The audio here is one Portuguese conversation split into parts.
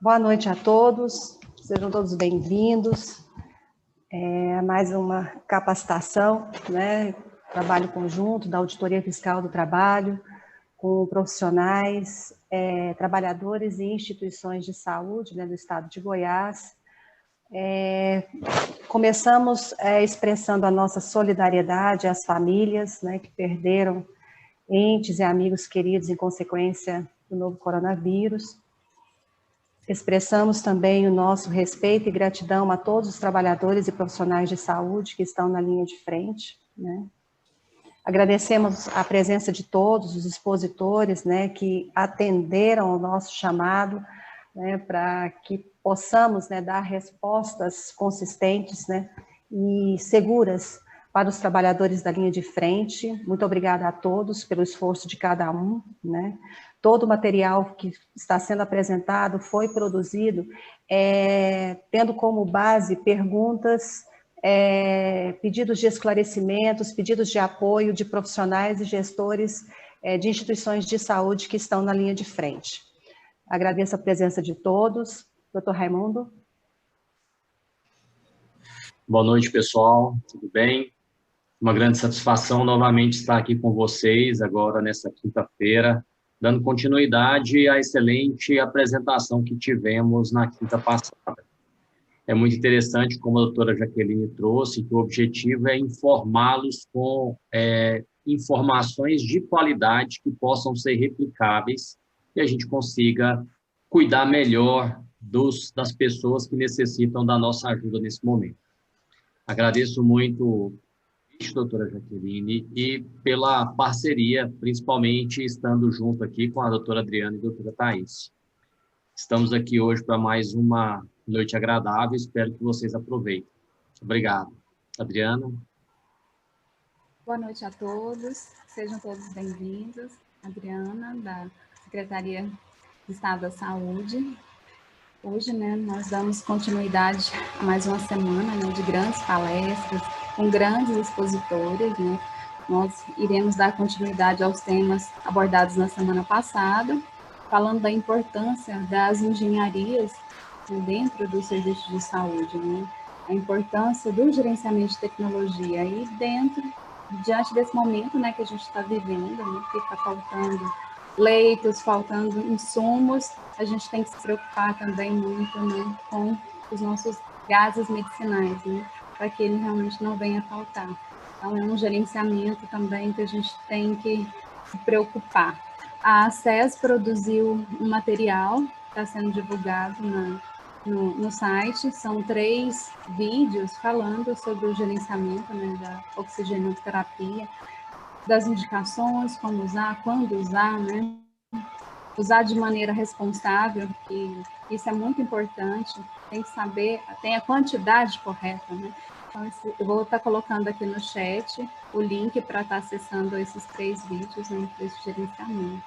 Boa noite a todos, sejam todos bem-vindos a mais uma capacitação, né? Trabalho conjunto da Auditoria Fiscal do Trabalho, com profissionais, trabalhadores e instituições de saúde, né, do estado de Goiás. Começamos expressando a nossa solidariedade às famílias, né, que perderam entes e amigos queridos em consequência do novo coronavírus. Expressamos também o nosso respeito e gratidão a todos os trabalhadores e profissionais de saúde que estão na linha de frente, né? Agradecemos a presença de todos os expositores, né, que atenderam ao nosso chamado, né, para que possamos, né, dar respostas consistentes, né, e seguras para os trabalhadores da linha de frente. Muito obrigada a todos pelo esforço de cada um, né? Todo o material que está sendo apresentado foi produzido tendo como base perguntas, pedidos de esclarecimentos, pedidos de apoio de profissionais e gestores de instituições de saúde que estão na linha de frente. Agradeço a presença de todos. Doutor Raimundo. Boa noite, pessoal. Tudo bem? Uma grande satisfação novamente estar aqui com vocês agora nessa quinta-feira, dando continuidade à excelente apresentação que tivemos na quinta passada. É muito interessante, como a doutora Jaqueline trouxe, que o objetivo é informá-los com informações de qualidade que possam ser replicáveis e a gente consiga cuidar melhor das pessoas que necessitam da nossa ajuda nesse momento. Agradeço muito, doutora Jaqueline, e pela parceria, principalmente estando junto aqui com a doutora Adriana e a doutora Thaís. Estamos aqui hoje para mais uma noite agradável, espero que vocês aproveitem. Obrigado. Adriana. Boa noite a todos, sejam todos bem-vindos. Adriana, da Secretaria de Estado da Saúde. Hoje, né, nós damos continuidade a mais uma semana, né, de grandes palestras, com grandes expositores, né? Nós iremos dar continuidade aos temas abordados na semana passada, falando da importância das engenharias dentro do serviço de saúde, né? A importância do gerenciamento de tecnologia e diante desse momento, né, que a gente está vivendo, né, que está faltando leitos, faltando insumos, a gente tem que se preocupar também muito, né, com os nossos gases medicinais, né, para que ele realmente não venha a faltar. Então, é um gerenciamento também que a gente tem que se preocupar. A SES produziu um material que está sendo divulgado no site, são 3 vídeos falando sobre o gerenciamento, né, da oxigenoterapia, das indicações, como usar, quando usar, né? Usar de maneira responsável, que isso é muito importante, tem que saber, tem a quantidade correta, né? Então, eu vou estar colocando aqui no chat o link para estar acessando esses 3 vídeos, né, desse gerenciamento.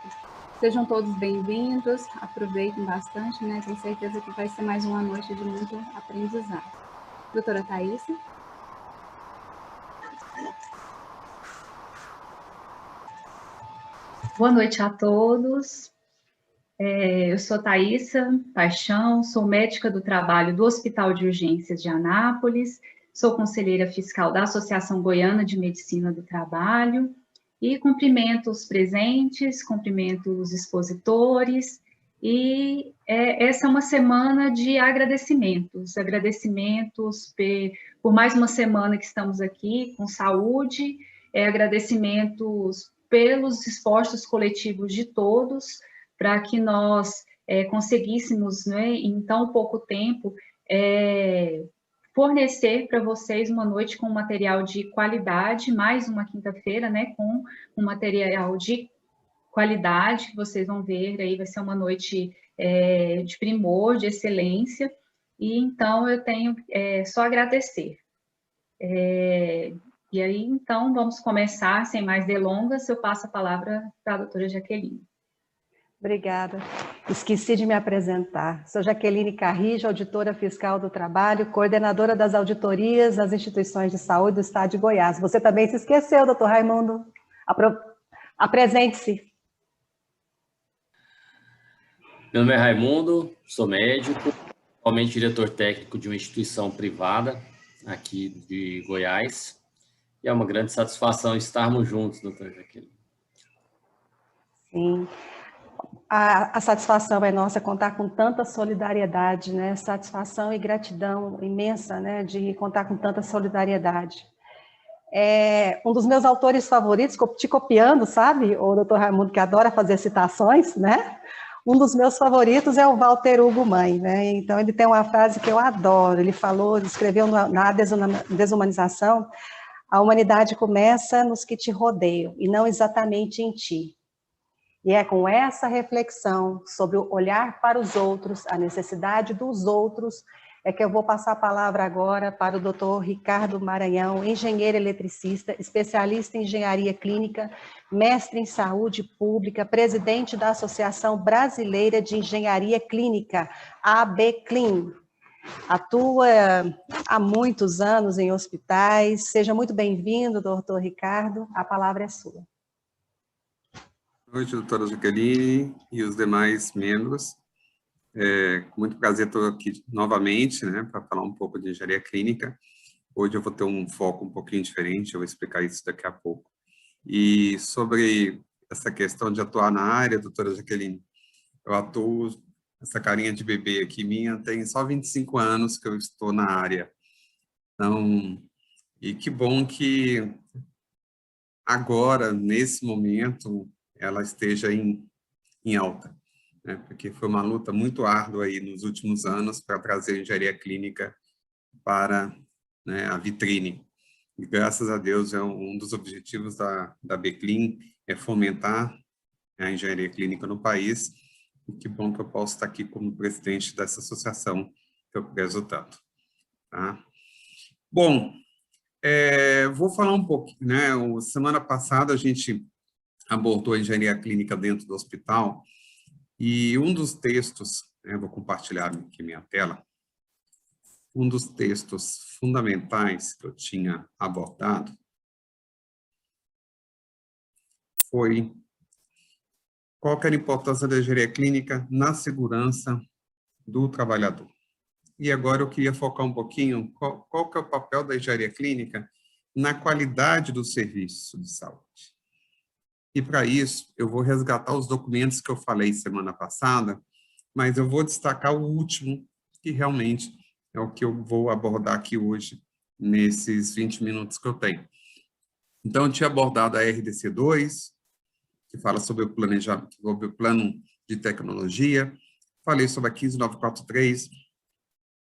Sejam todos bem-vindos, aproveitem bastante, né? Tenho certeza que vai ser mais uma noite de muito aprendizado. Doutora Thaís? Boa noite a todos. Eu sou Thaísa Paixão, sou médica do trabalho do Hospital de Urgências de Anápolis, sou conselheira fiscal da Associação Goiana de Medicina do Trabalho e cumprimento os presentes, cumprimento os expositores e essa é uma semana de agradecimentos por mais uma semana que estamos aqui com saúde, agradecimentos pelos esforços coletivos de todos, para que nós conseguíssemos, né, em tão pouco tempo, fornecer para vocês uma noite com material de qualidade, mais uma quinta-feira, né, com um material de qualidade, que vocês vão ver aí, vai ser uma noite de primor, de excelência, e então eu tenho só agradecer. E aí, então, vamos começar, sem mais delongas, eu passo a palavra para a doutora Jaqueline. Obrigada. Esqueci de me apresentar. Sou Jaqueline Carrijo, auditora fiscal do trabalho, coordenadora das auditorias das instituições de saúde do estado de Goiás. Você também se esqueceu, doutor Raimundo. Apresente-se. Meu nome é Raimundo, sou médico, atualmente diretor técnico de uma instituição privada aqui de Goiás. E é uma grande satisfação estarmos juntos, doutor Jaqueline. Sim. A satisfação é nossa contar com tanta solidariedade, né? Satisfação e gratidão imensa, né? De contar com tanta solidariedade. Um dos meus autores favoritos, te copiando, sabe? O doutor Raimundo, que adora fazer citações, né? Um dos meus favoritos é o Walter Hugo Mãe, né? Então, ele tem uma frase que eu adoro. Ele escreveu na Desumanização: a humanidade começa nos que te rodeiam, e não exatamente em ti. E é com essa reflexão sobre o olhar para os outros, a necessidade dos outros, é que eu vou passar a palavra agora para o Dr. Ricardo Maranhão, engenheiro eletricista, especialista em engenharia clínica, mestre em saúde pública, presidente da Associação Brasileira de Engenharia Clínica, ABCLIN. Atua há muitos anos em hospitais. Seja muito bem-vindo, doutor Ricardo. A palavra é sua. Boa noite, doutora Jaqueline e os demais membros. Com muito prazer estou aqui novamente, né, para falar um pouco de engenharia clínica. Hoje eu vou ter um foco um pouquinho diferente, eu vou explicar isso daqui a pouco. E sobre essa questão de atuar na área, doutora Jaqueline, eu atuo, essa carinha de bebê aqui minha, tem só 25 anos que eu estou na área. Então, e que bom que agora, nesse momento, ela esteja em alta, né? Porque foi uma luta muito árdua aí nos últimos anos para trazer a engenharia clínica para, né, a vitrine. E graças a Deus é um dos objetivos da ABCLIN é fomentar a engenharia clínica no país. E que bom que eu posso estar aqui como presidente dessa associação que eu prezo tanto. Tá? Bom, vou falar um pouquinho, né? Semana passada a gente abordou a engenharia clínica dentro do hospital, e um dos textos, vou compartilhar aqui minha tela, um dos textos fundamentais que eu tinha abordado foi qual que era a importância da engenharia clínica na segurança do trabalhador. E agora eu queria focar um pouquinho qual que é o papel da engenharia clínica na qualidade do serviço de saúde. E, para isso, eu vou resgatar os documentos que eu falei semana passada, mas eu vou destacar o último, que realmente é o que eu vou abordar aqui hoje, nesses 20 minutos que eu tenho. Então, eu tinha abordado a RDC2, que fala sobre o planejamento, sobre o plano de tecnologia. Falei sobre a 15943,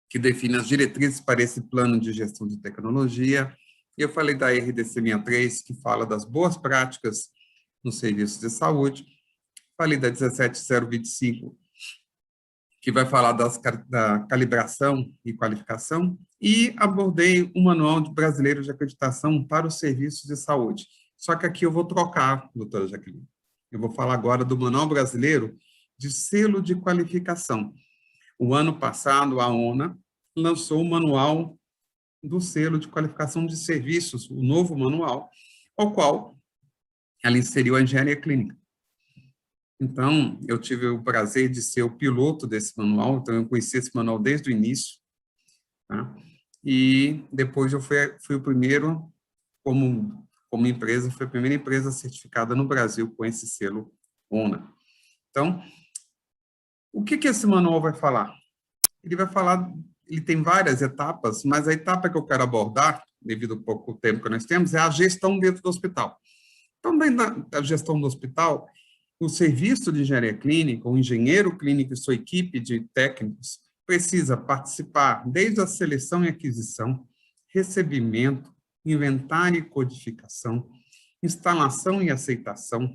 que define as diretrizes para esse plano de gestão de tecnologia. E eu falei da RDC 63, que fala das boas práticas no serviço de saúde. Falei da 17025, que vai falar da calibração e qualificação, e abordei o Manual Brasileiro de Acreditação para os Serviços de Saúde. Só que aqui eu vou trocar, doutora Jaqueline. Eu vou falar agora do Manual Brasileiro de Selo de Qualificação. O ano passado, a ONA lançou o Manual do Selo de Qualificação de Serviços, o novo manual, ao qual ela inseriu a engenharia clínica. Então, eu tive o prazer de ser o piloto desse manual, então eu conheci esse manual desde o início, tá? E depois eu fui o primeiro, como empresa, foi a primeira empresa certificada no Brasil com esse selo ONA. Então, o que esse manual vai falar? Ele vai falar, ele tem várias etapas, mas a etapa que eu quero abordar, devido ao pouco tempo que nós temos, é a gestão dentro do hospital. Então, dentro da gestão do hospital, o serviço de engenharia clínica, o engenheiro clínico e sua equipe de técnicos precisa participar desde a seleção e aquisição, recebimento, inventário e codificação, instalação e aceitação,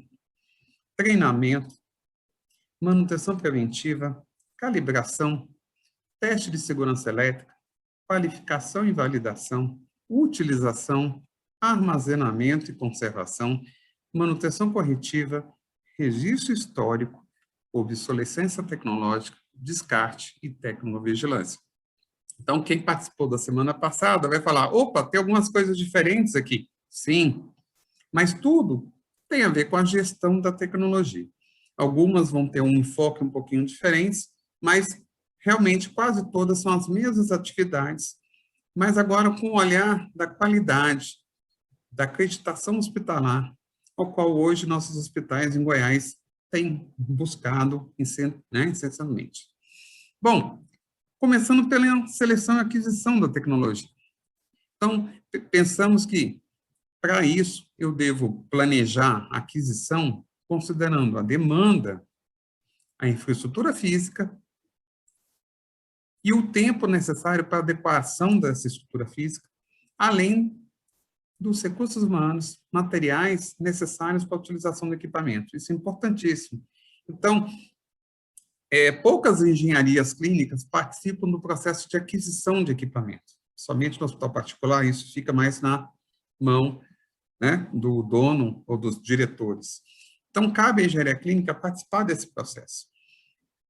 treinamento, manutenção preventiva, calibração, teste de segurança elétrica, qualificação e validação, utilização, armazenamento e conservação, manutenção corretiva, registro histórico, obsolescência tecnológica, descarte e tecnovigilância. Então, quem participou da semana passada vai falar, opa, tem algumas coisas diferentes aqui. Sim, mas tudo tem a ver com a gestão da tecnologia. Algumas vão ter um enfoque um pouquinho diferente, mas realmente quase todas são as mesmas atividades, mas agora com o olhar da qualidade, da acreditação hospitalar, ao qual hoje nossos hospitais em Goiás têm buscado incessantemente. Bom, começando pela seleção e aquisição da tecnologia. Então, pensamos que, para isso, eu devo planejar a aquisição considerando a demanda, a infraestrutura física e o tempo necessário para a adequação dessa estrutura física, além dos recursos humanos, materiais necessários para a utilização do equipamento. Isso é importantíssimo. Então, poucas engenharias clínicas participam do processo de aquisição de equipamento. Somente no hospital particular, isso fica mais na mão, né, do dono ou dos diretores. Então, cabe à engenharia clínica participar desse processo,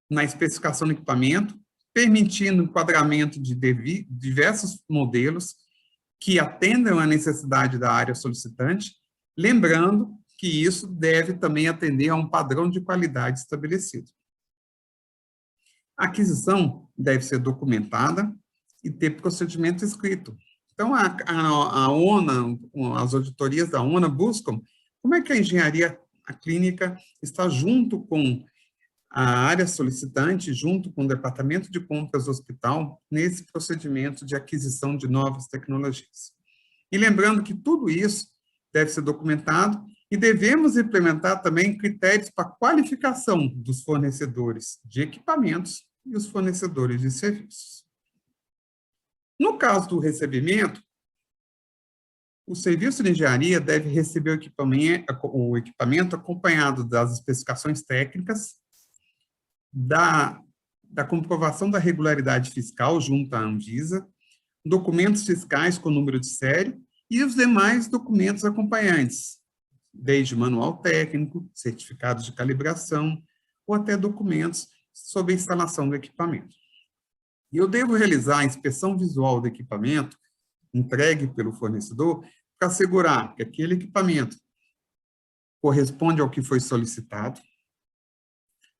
na especificação do equipamento, permitindo o enquadramento de diversos modelos que atendam à necessidade da área solicitante, lembrando que isso deve também atender a um padrão de qualidade estabelecido. A aquisição deve ser documentada e ter procedimento escrito. Então, a ONA, as auditorias da ONA buscam como é que a engenharia clínica está junto com a área solicitante, junto com o departamento de compras do hospital, nesse procedimento de aquisição de novas tecnologias. E lembrando que tudo isso deve ser documentado e devemos implementar também critérios para qualificação dos fornecedores de equipamentos e os fornecedores de serviços. No caso do recebimento, o serviço de engenharia deve receber o equipamento acompanhado das especificações técnicas, da comprovação da regularidade fiscal junto à Anvisa, documentos fiscais com número de série e os demais documentos acompanhantes, desde manual técnico, certificados de calibração ou até documentos sobre a instalação do equipamento. E eu devo realizar a inspeção visual do equipamento entregue pelo fornecedor para assegurar que aquele equipamento corresponde ao que foi solicitado,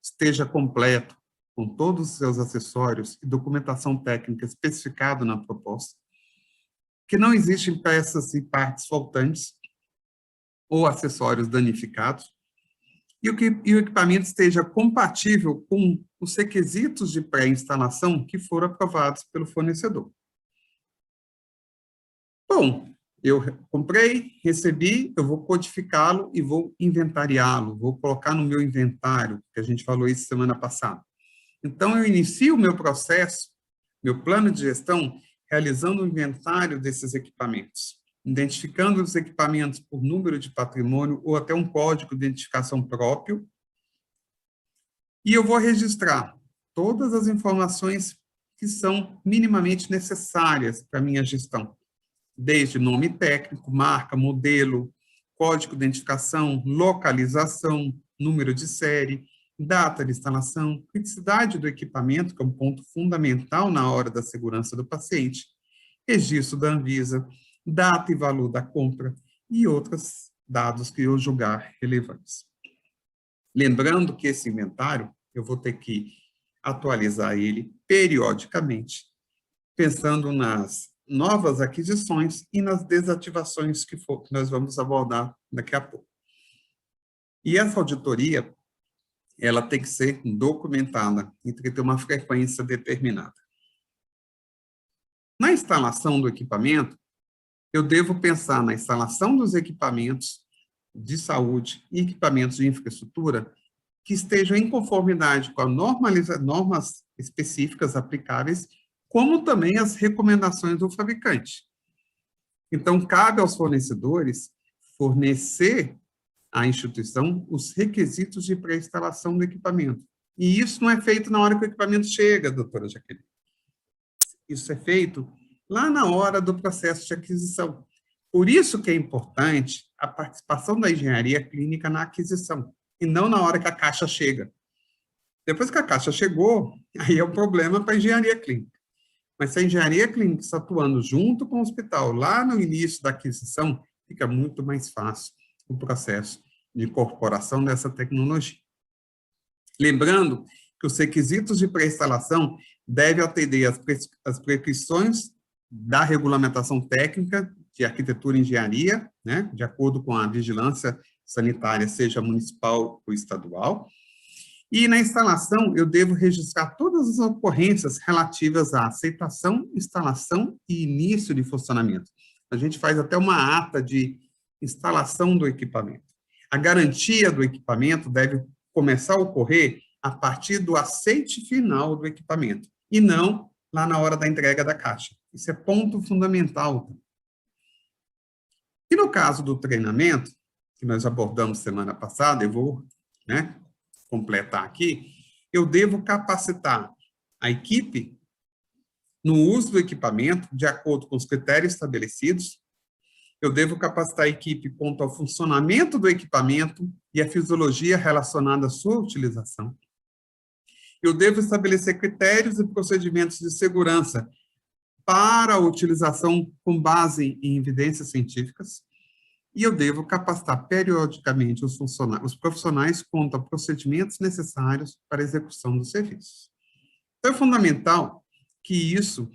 esteja completo com todos os seus acessórios e documentação técnica especificada na proposta, que não existem peças e partes faltantes ou acessórios danificados, e o equipamento esteja compatível com os requisitos de pré-instalação que foram aprovados pelo fornecedor. Bom, eu comprei, recebi, eu vou codificá-lo e vou inventariá-lo, vou colocar no meu inventário, que a gente falou isso semana passada. Então, eu inicio o meu processo, meu plano de gestão, realizando o inventário desses equipamentos, identificando os equipamentos por número de patrimônio ou até um código de identificação próprio, e eu vou registrar todas as informações que são minimamente necessárias para a minha gestão, desde nome técnico, marca, modelo, código de identificação, localização, número de série, data de instalação, criticidade do equipamento, que é um ponto fundamental na hora da segurança do paciente, registro da Anvisa, data e valor da compra e outros dados que eu julgar relevantes. Lembrando que esse inventário, eu vou ter que atualizar ele periodicamente, pensando nas novas aquisições e nas desativações que nós vamos abordar daqui a pouco. E essa auditoria, ela tem que ser documentada e tem que ter uma frequência determinada. Na instalação do equipamento, eu devo pensar na instalação dos equipamentos de saúde e equipamentos de infraestrutura que estejam em conformidade com as normas específicas aplicáveis, como também as recomendações do fabricante. Então, cabe aos fornecedores fornecer à instituição os requisitos de pré-instalação do equipamento. E isso não é feito na hora que o equipamento chega, doutora Jaqueline. Isso é feito lá na hora do processo de aquisição. Por isso que é importante a participação da engenharia clínica na aquisição, e não na hora que a caixa chega. Depois que a caixa chegou, aí é um problema para a engenharia clínica. Mas se a engenharia clínica está atuando junto com o hospital, lá no início da aquisição, fica muito mais fácil o processo de incorporação dessa tecnologia. Lembrando que os requisitos de pré-instalação devem atender às prescrições da regulamentação técnica de arquitetura e engenharia, né, de acordo com a vigilância sanitária, seja municipal ou estadual. E na instalação, eu devo registrar todas as ocorrências relativas à aceitação, instalação e início de funcionamento. A gente faz até uma ata de instalação do equipamento. A garantia do equipamento deve começar a ocorrer a partir do aceite final do equipamento, e não lá na hora da entrega da caixa. Isso é ponto fundamental. E no caso do treinamento, que nós abordamos semana passada, eu vou, né, completar aqui, eu devo capacitar a equipe no uso do equipamento, de acordo com os critérios estabelecidos. Eu devo capacitar a equipe quanto ao funcionamento do equipamento e a fisiologia relacionada à sua utilização. Eu devo estabelecer critérios e procedimentos de segurança para a utilização com base em evidências científicas. E eu devo capacitar periodicamente os profissionais quanto a procedimentos necessários para a execução dos serviços. Então, é fundamental que isso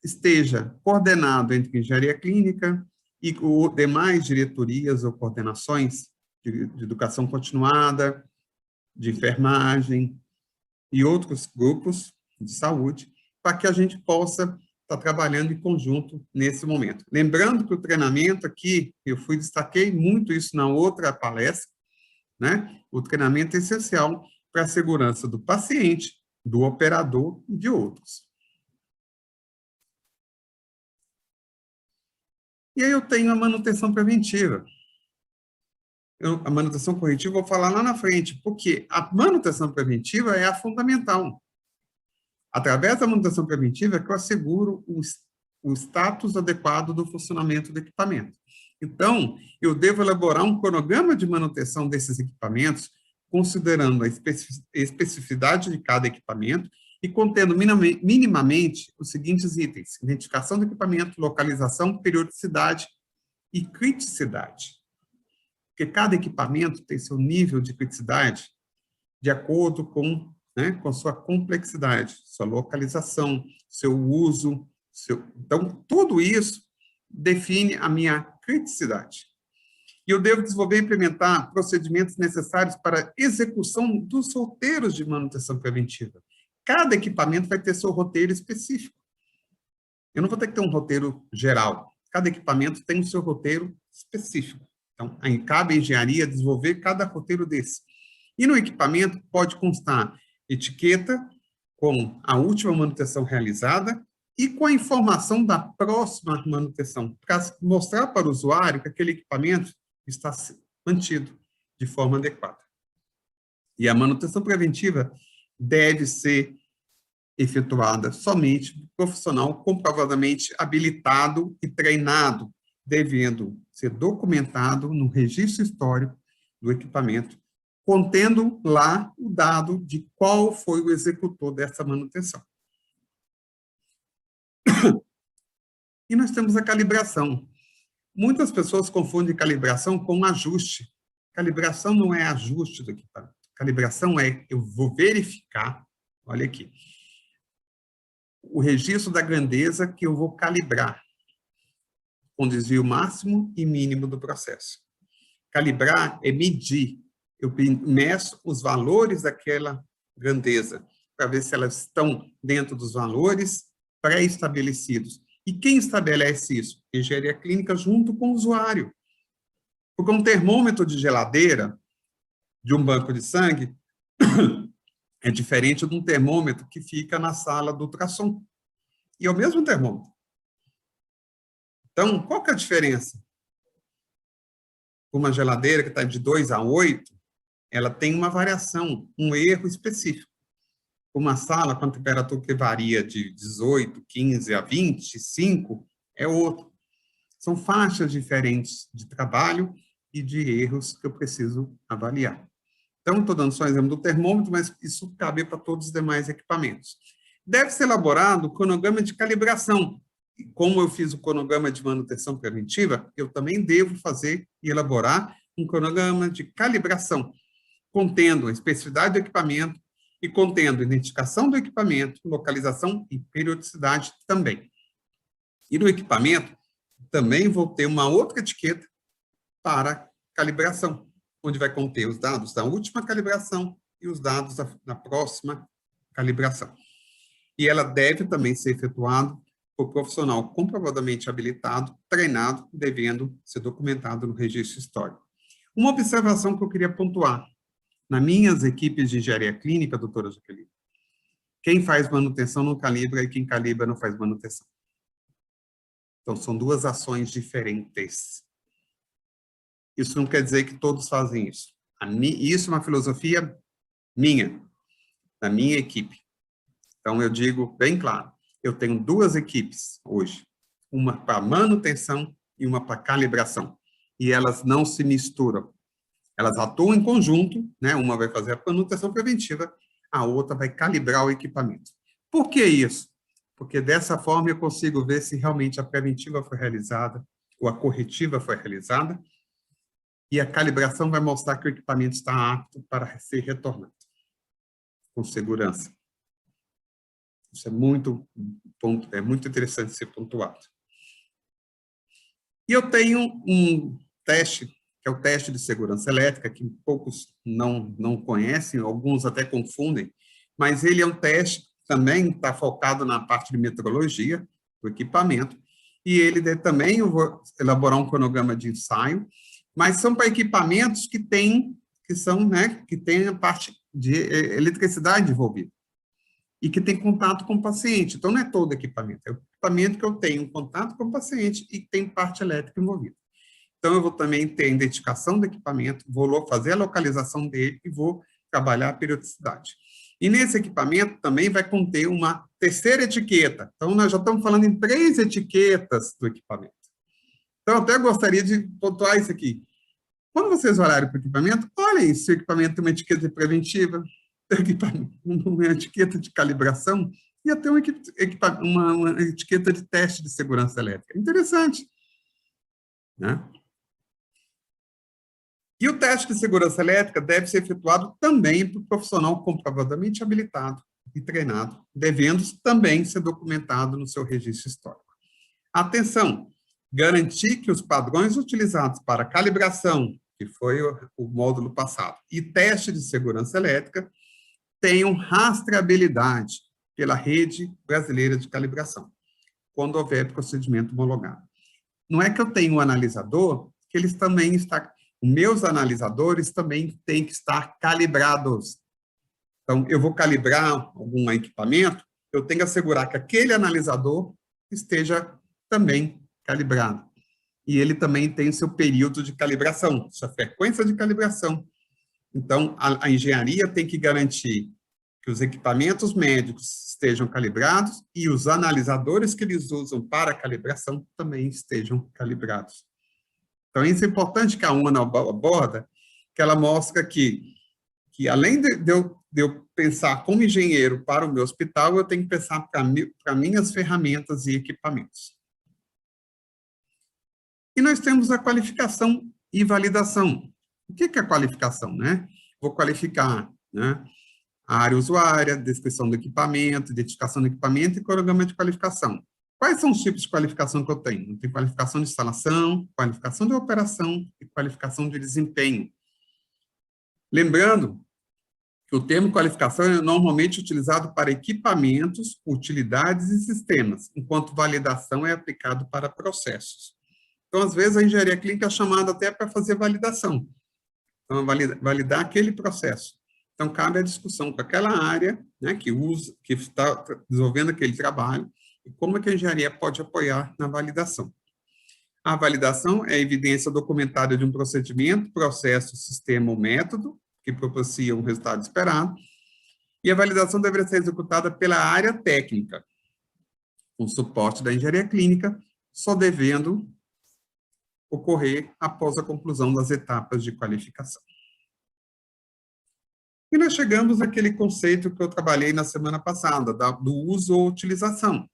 esteja coordenado entre engenharia clínica e demais diretorias ou coordenações de educação continuada, de enfermagem e outros grupos de saúde, para que a gente possa estar trabalhando em conjunto nesse momento. Lembrando que o treinamento aqui, eu destaquei muito isso na outra palestra, né? O treinamento é essencial para a segurança do paciente, do operador e de outros. E aí eu tenho a manutenção preventiva. A manutenção corretiva eu vou falar lá na frente, porque a manutenção preventiva é a fundamental. Através da manutenção preventiva é que eu asseguro o status adequado do funcionamento do equipamento. Então, eu devo elaborar um cronograma de manutenção desses equipamentos, considerando a especificidade de cada equipamento e contendo minimamente os seguintes itens: identificação do equipamento, localização, periodicidade e criticidade. Porque cada equipamento tem seu nível de criticidade de acordo com, né, com sua complexidade, sua localização, seu uso. Então, tudo isso define a minha criticidade. E eu devo desenvolver e implementar procedimentos necessários para a execução dos roteiros de manutenção preventiva. Cada equipamento vai ter seu roteiro específico. Eu não vou ter que ter um roteiro geral. Cada equipamento tem o seu roteiro específico. Então, aí cabe à engenharia desenvolver cada roteiro desse. E no equipamento pode constar etiqueta com a última manutenção realizada e com a informação da próxima manutenção, para mostrar para o usuário que aquele equipamento está mantido de forma adequada. E a manutenção preventiva deve ser efetuada somente por profissional comprovadamente habilitado e treinado, devendo ser documentado no registro histórico do equipamento, contendo lá o dado de qual foi o executor dessa manutenção. E nós temos a calibração. Muitas pessoas confundem calibração com ajuste. Calibração não é ajuste do equipamento. Calibração é, eu vou verificar, olha aqui, o registro da grandeza que eu vou calibrar, com desvio máximo e mínimo do processo. Calibrar é medir. Eu meço os valores daquela grandeza, para ver se elas estão dentro dos valores pré-estabelecidos. E quem estabelece isso? Engenharia clínica junto com o usuário. Porque um termômetro de geladeira, de um banco de sangue, é diferente de um termômetro que fica na sala do ultrassom. E é o mesmo termômetro. Então, qual que é a diferença? Uma geladeira que está de 2 a 8, ela tem uma variação, um erro específico. Uma sala com temperatura que varia de 18, 15 a 25, é outro. São faixas diferentes de trabalho e de erros que eu preciso avaliar. Então, estou dando só um exemplo do termômetro, mas isso cabe para todos os demais equipamentos. Deve ser elaborado o cronograma de calibração. Como eu fiz o cronograma de manutenção preventiva, eu também devo fazer e elaborar um cronograma de calibração, contendo a especificidade do equipamento e contendo identificação do equipamento, localização e periodicidade também. E no equipamento, também vou ter uma outra etiqueta para calibração, onde vai conter os dados da última calibração e os dados da próxima calibração. E ela deve também ser efetuada por profissional comprovadamente habilitado, treinado, devendo ser documentado no registro histórico. Uma observação que eu queria pontuar. Nas minhas equipes de engenharia clínica, doutora Jaqueline, quem faz manutenção não calibra e quem calibra não faz manutenção. Então, são duas ações diferentes. Isso não quer dizer que todos fazem isso. Isso é uma filosofia minha, da minha equipe. Então, eu digo bem claro, eu tenho duas equipes hoje, uma para manutenção e uma para calibração. E elas não se misturam. Elas atuam em conjunto, né? Uma vai fazer a manutenção preventiva, a outra vai calibrar o equipamento. Por que isso? Porque dessa forma eu consigo ver se realmente a preventiva foi realizada ou a corretiva foi realizada, e a calibração vai mostrar que o equipamento está apto para ser retornado, com segurança. Isso é muito interessante ser pontuado. E eu tenho um teste, que é o teste de segurança elétrica, que poucos não conhecem, alguns até confundem, mas ele é um teste também está focado na parte de metrologia do equipamento, e ele também, eu vou elaborar um cronograma de ensaio, mas são para equipamentos que têm a parte de eletricidade envolvida, e que tem contato com o paciente. Então, não é todo equipamento, é o equipamento que eu tenho contato com o paciente e que tem parte elétrica envolvida. Então, eu vou também ter a identificação do equipamento, vou fazer a localização dele e vou trabalhar a periodicidade. E nesse equipamento também vai conter uma terceira etiqueta. Então, nós já estamos falando em 3 etiquetas do equipamento. Então, eu até gostaria de pontuar isso aqui. Quando vocês olharem para o equipamento, olhem se o equipamento tem uma etiqueta preventiva, uma etiqueta de calibração e até uma etiqueta de teste de segurança elétrica. Interessante, né? E o teste de segurança elétrica deve ser efetuado também por profissional comprovadamente habilitado e treinado, devendo também ser documentado no seu registro histórico. Atenção! Garantir que os padrões utilizados para calibração, que foi o módulo passado, e teste de segurança elétrica, tenham rastreabilidade pela Rede Brasileira de Calibração, quando houver procedimento homologado. Não é que eu tenho um analisador, que eles também estão... Os meus analisadores também têm que estar calibrados. Então, eu vou calibrar algum equipamento, eu tenho que assegurar que aquele analisador esteja também calibrado. E ele também tem seu período de calibração, sua frequência de calibração. Então, a engenharia tem que garantir que os equipamentos médicos estejam calibrados e os analisadores que eles usam para a calibração também estejam calibrados. Então, isso é importante que a UNA aborda, que ela mostra que além de eu pensar como engenheiro para o meu hospital, eu tenho que pensar para minhas ferramentas e equipamentos. E nós temos a qualificação e validação. O que é a qualificação, né? Vou qualificar, né, a área usuária, descrição do equipamento, identificação do equipamento e cronograma de qualificação. Quais são os tipos de qualificação que eu tenho? Eu tenho qualificação de instalação, qualificação de operação e qualificação de desempenho. Lembrando que o termo qualificação é normalmente utilizado para equipamentos, utilidades e sistemas, enquanto validação é aplicado para processos. Então, às vezes, a engenharia clínica é chamada até para fazer validação. Então, validar aquele processo. Então, cabe a discussão com aquela área, né, que está desenvolvendo aquele trabalho, e como é que a engenharia pode apoiar na validação. A validação é a evidência documentada de um procedimento, processo, sistema ou método, que propicia um resultado esperado, e a validação deverá ser executada pela área técnica, com suporte da engenharia clínica, só devendo ocorrer após a conclusão das etapas de qualificação. E nós chegamos àquele conceito que eu trabalhei na semana passada, do uso ou utilização.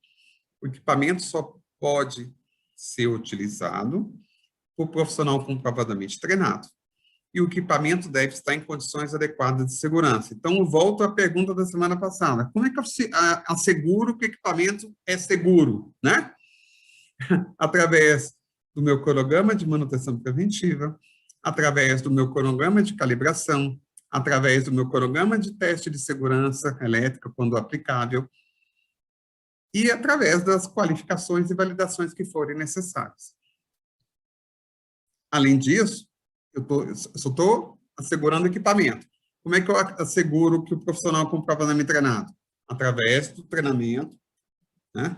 O equipamento só pode ser utilizado por profissional comprovadamente treinado. e o equipamento deve estar em condições adequadas de segurança. Então, eu volto à pergunta da semana passada. Como é que eu asseguro que o equipamento é seguro, né? Através do meu cronograma de manutenção preventiva, através do meu cronograma de calibração, através do meu cronograma de teste de segurança elétrica, quando aplicável, e através das qualificações e validações que forem necessárias. Além disso, eu só estou assegurando equipamento. Como é que eu asseguro que o profissional com comprovadamente treinado? Através do treinamento, né,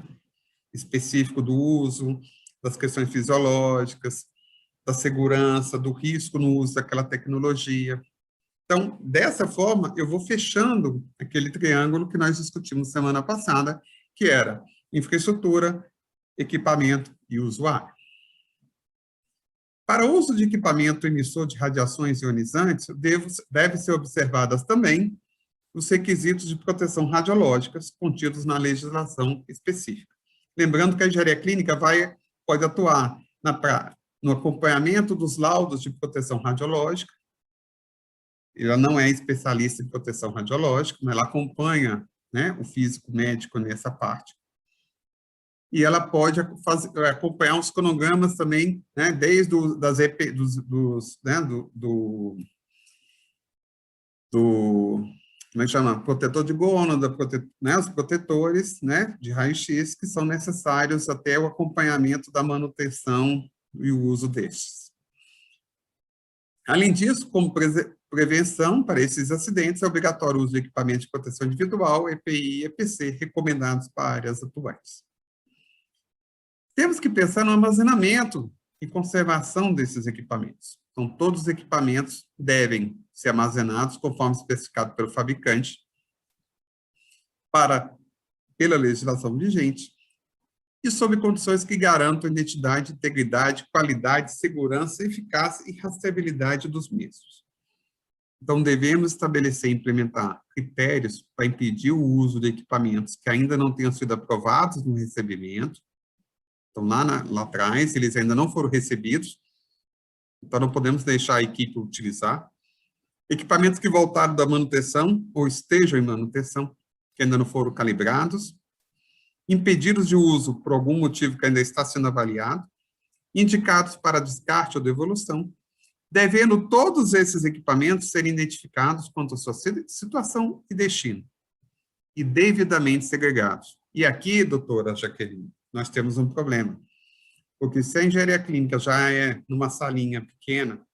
específico do uso, das questões fisiológicas, da segurança, do risco no uso daquela tecnologia. Então, dessa forma, eu vou fechando aquele triângulo que nós discutimos semana passada, que era infraestrutura, equipamento e usuário. Para o uso de equipamento emissor de radiações ionizantes, deve ser observadas também os requisitos de proteção radiológicas contidos na legislação específica. Lembrando que a engenharia clínica pode atuar no acompanhamento dos laudos de proteção radiológica. Ela não é especialista em proteção radiológica, mas ela acompanha, né, o físico médico nessa parte. E ela pode acompanhar os cronogramas também, né, desde como é que chama? Protetor de gônada, né, os protetores, né, de raio-x que são necessários até o acompanhamento da manutenção e o uso destes. Além disso, como prevenção para esses acidentes, é obrigatório o uso de equipamento de proteção individual, EPI e EPC, recomendados para áreas atuais. Temos que pensar no armazenamento e conservação desses equipamentos. Então, todos os equipamentos devem ser armazenados conforme especificado pelo fabricante, pela legislação vigente, e sob condições que garantam identidade, integridade, qualidade, segurança, eficácia e rastreabilidade dos mesmos. Então, devemos estabelecer e implementar critérios para impedir o uso de equipamentos que ainda não tenham sido aprovados no recebimento. Então, lá atrás, eles ainda não foram recebidos, então não podemos deixar a equipe utilizar. Equipamentos que voltaram da manutenção ou estejam em manutenção, que ainda não foram calibrados. Impedidos de uso por algum motivo que ainda está sendo avaliado. Indicados para descarte ou devolução. Devendo todos esses equipamentos serem identificados quanto à sua situação e destino. E devidamente segregados. E aqui, doutora Jaqueline, nós temos um problema. Porque se a engenharia clínica já é numa salinha pequena,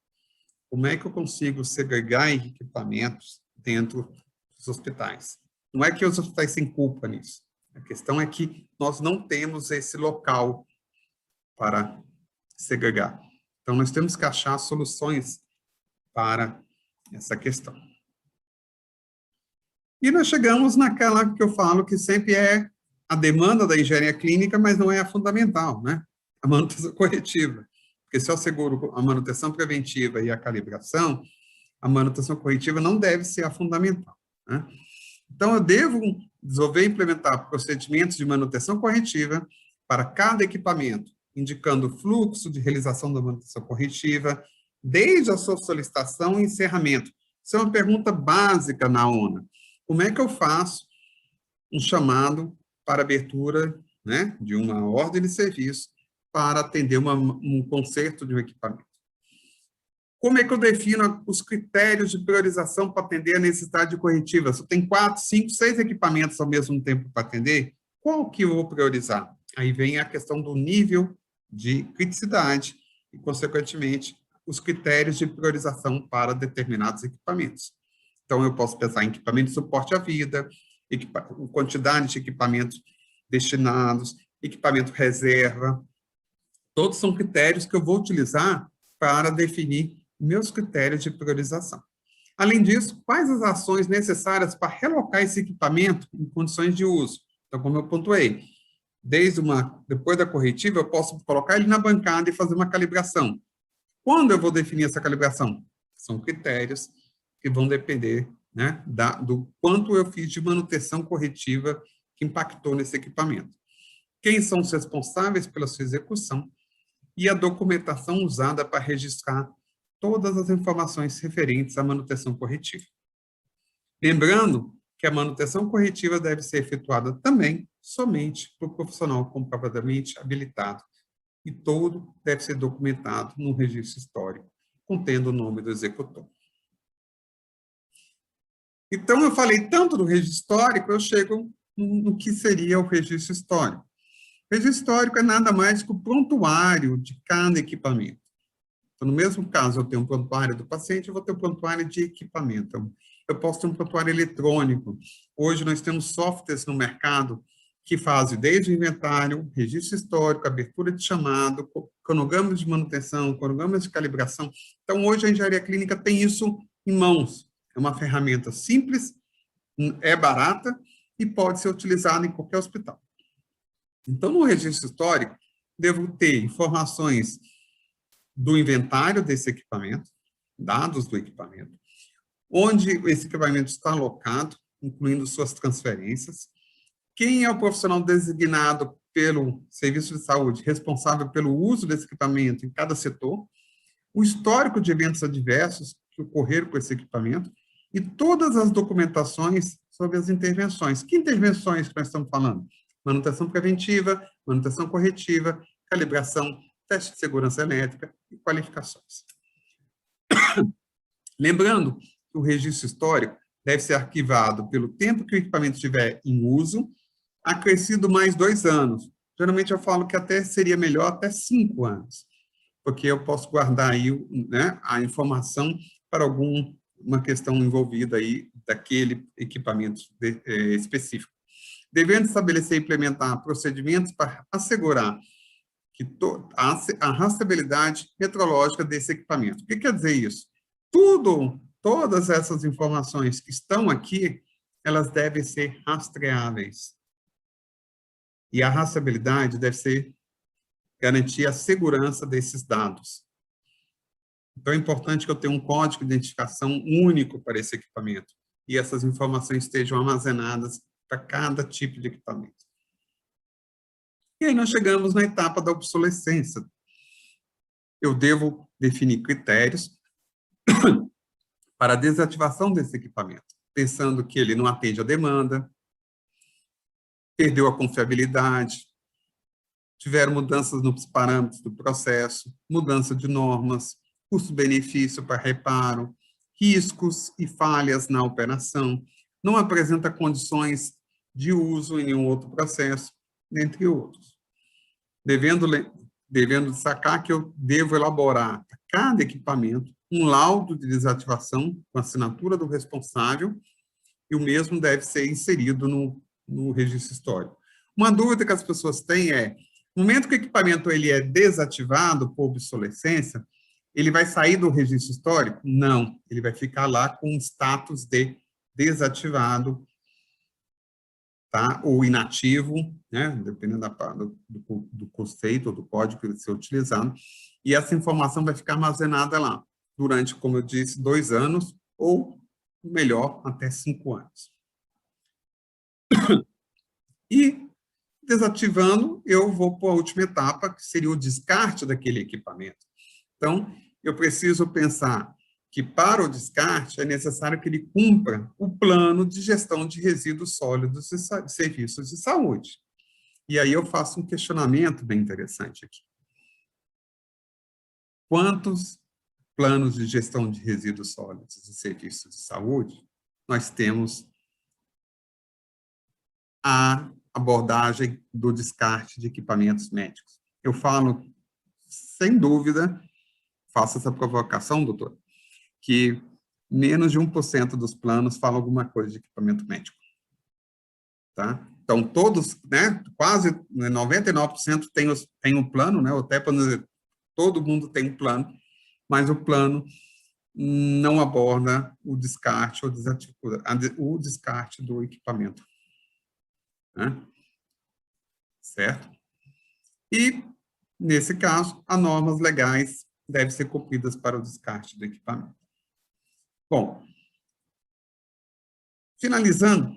como é que eu consigo segregar equipamentos dentro dos hospitais? Não é que os hospitais têm culpa nisso. A questão é que nós não temos esse local para segregar. Então, nós temos que achar soluções para essa questão. E nós chegamos naquela que eu falo que sempre é a demanda da engenharia clínica, mas não é a fundamental, né? A manutenção corretiva. Porque se eu asseguro a manutenção preventiva e a calibração, a manutenção corretiva não deve ser a fundamental, né? Então, eu devo desenvolver e implementar procedimentos de manutenção corretiva para cada equipamento, indicando o fluxo de realização da manutenção corretiva, desde a sua solicitação e encerramento. Isso é uma pergunta básica na ONA. Como é que eu faço um chamado para abertura, né, de uma ordem de serviço para atender um conserto de um equipamento? Como é que eu defino os critérios de priorização para atender a necessidade corretiva? Se eu tenho 4, 5, 6 equipamentos ao mesmo tempo para atender, qual que eu vou priorizar? Aí vem a questão do nível de criticidade e, consequentemente, os critérios de priorização para determinados equipamentos. Então, eu posso pensar em equipamento de suporte à vida, quantidade de equipamentos destinados, equipamento reserva. Todos são critérios que eu vou utilizar para definir meus critérios de priorização. Além disso, quais as ações necessárias para relocar esse equipamento em condições de uso? Então, como eu pontuei, depois da corretiva, eu posso colocar ele na bancada e fazer uma calibração. Quando eu vou definir essa calibração? São critérios que vão depender, né, do quanto eu fiz de manutenção corretiva que impactou nesse equipamento. Quem são os responsáveis pela sua execução e a documentação usada para registrar todas as informações referentes à manutenção corretiva. Lembrando que a manutenção corretiva deve ser efetuada também somente por profissional comprovadamente habilitado e todo deve ser documentado no registro histórico, contendo o nome do executor. Então, eu falei tanto do registro histórico, eu chego no que seria o registro histórico. O registro histórico é nada mais que o prontuário de cada equipamento. Então, no mesmo caso, eu tenho um prontuário do paciente, eu vou ter um prontuário de equipamento. Eu posso ter um prontuário eletrônico. Hoje, nós temos softwares no mercado que fazem desde o inventário, registro histórico, abertura de chamado, cronogramas de manutenção, cronogramas de calibração. Então, hoje, a engenharia clínica tem isso em mãos. É uma ferramenta simples, é barata e pode ser utilizada em qualquer hospital. Então, no registro histórico, devo ter informações do inventário desse equipamento, dados do equipamento, onde esse equipamento está alocado, incluindo suas transferências, quem é o profissional designado pelo serviço de saúde responsável pelo uso desse equipamento em cada setor, o histórico de eventos adversos que ocorreram com esse equipamento e todas as documentações sobre as intervenções. Que intervenções que nós estamos falando? Manutenção preventiva, manutenção corretiva, calibração, teste de segurança elétrica e qualificações. Lembrando que o registro histórico deve ser arquivado pelo tempo que o equipamento estiver em uso, acrescido mais 2 anos. Geralmente eu falo que até seria melhor até 5 anos, porque eu posso guardar aí, né, a informação para uma questão envolvida aí daquele equipamento específico. Devendo estabelecer e implementar procedimentos para assegurar que a rastreabilidade metrológica desse equipamento. O que quer dizer isso? Todas essas informações que estão aqui, elas devem ser rastreáveis. E a rastreabilidade deve garantir a segurança desses dados. Então, é importante que eu tenha um código de identificação único para esse equipamento e essas informações estejam armazenadas para cada tipo de equipamento. E aí nós chegamos na etapa da obsolescência. Eu devo definir critérios para a desativação desse equipamento, pensando que ele não atende à demanda, perdeu a confiabilidade, tiveram mudanças nos parâmetros do processo, mudança de normas, custo-benefício para reparo, riscos e falhas na operação, não apresenta condições de uso em nenhum outro processo, dentre outros. Devendo destacar que eu devo elaborar para cada equipamento um laudo de desativação com assinatura do responsável e o mesmo deve ser inserido no registro histórico. Uma dúvida que as pessoas têm é, no momento que o equipamento ele é desativado por obsolescência, ele vai sair do registro histórico? Não, ele vai ficar lá com status de desativado, tá? Ou inativo, né? Dependendo do conceito ou do código que vai ser utilizado, e essa informação vai ficar armazenada lá durante, como eu disse, 2 anos, ou, melhor, até 5 anos. E, desativando, eu vou para a última etapa, que seria o descarte daquele equipamento. Então, eu preciso pensar que, para o descarte, é necessário que ele cumpra o plano de gestão de resíduos sólidos e serviços de saúde. E aí eu faço um questionamento bem interessante aqui. Quantos planos de gestão de resíduos sólidos e serviços de saúde nós temos a abordagem do descarte de equipamentos médicos? Eu falo, sem dúvida, faço essa provocação, doutor, que menos de 1% dos planos falam alguma coisa de equipamento médico. Tá? Então, todos, né, quase 99% tem um plano, né, até para dizer, todo mundo tem um plano, mas o plano não aborda o descarte, o descarte do equipamento. Né? Certo? E, nesse caso, as normas legais devem ser cumpridas para o descarte do equipamento. Bom, finalizando,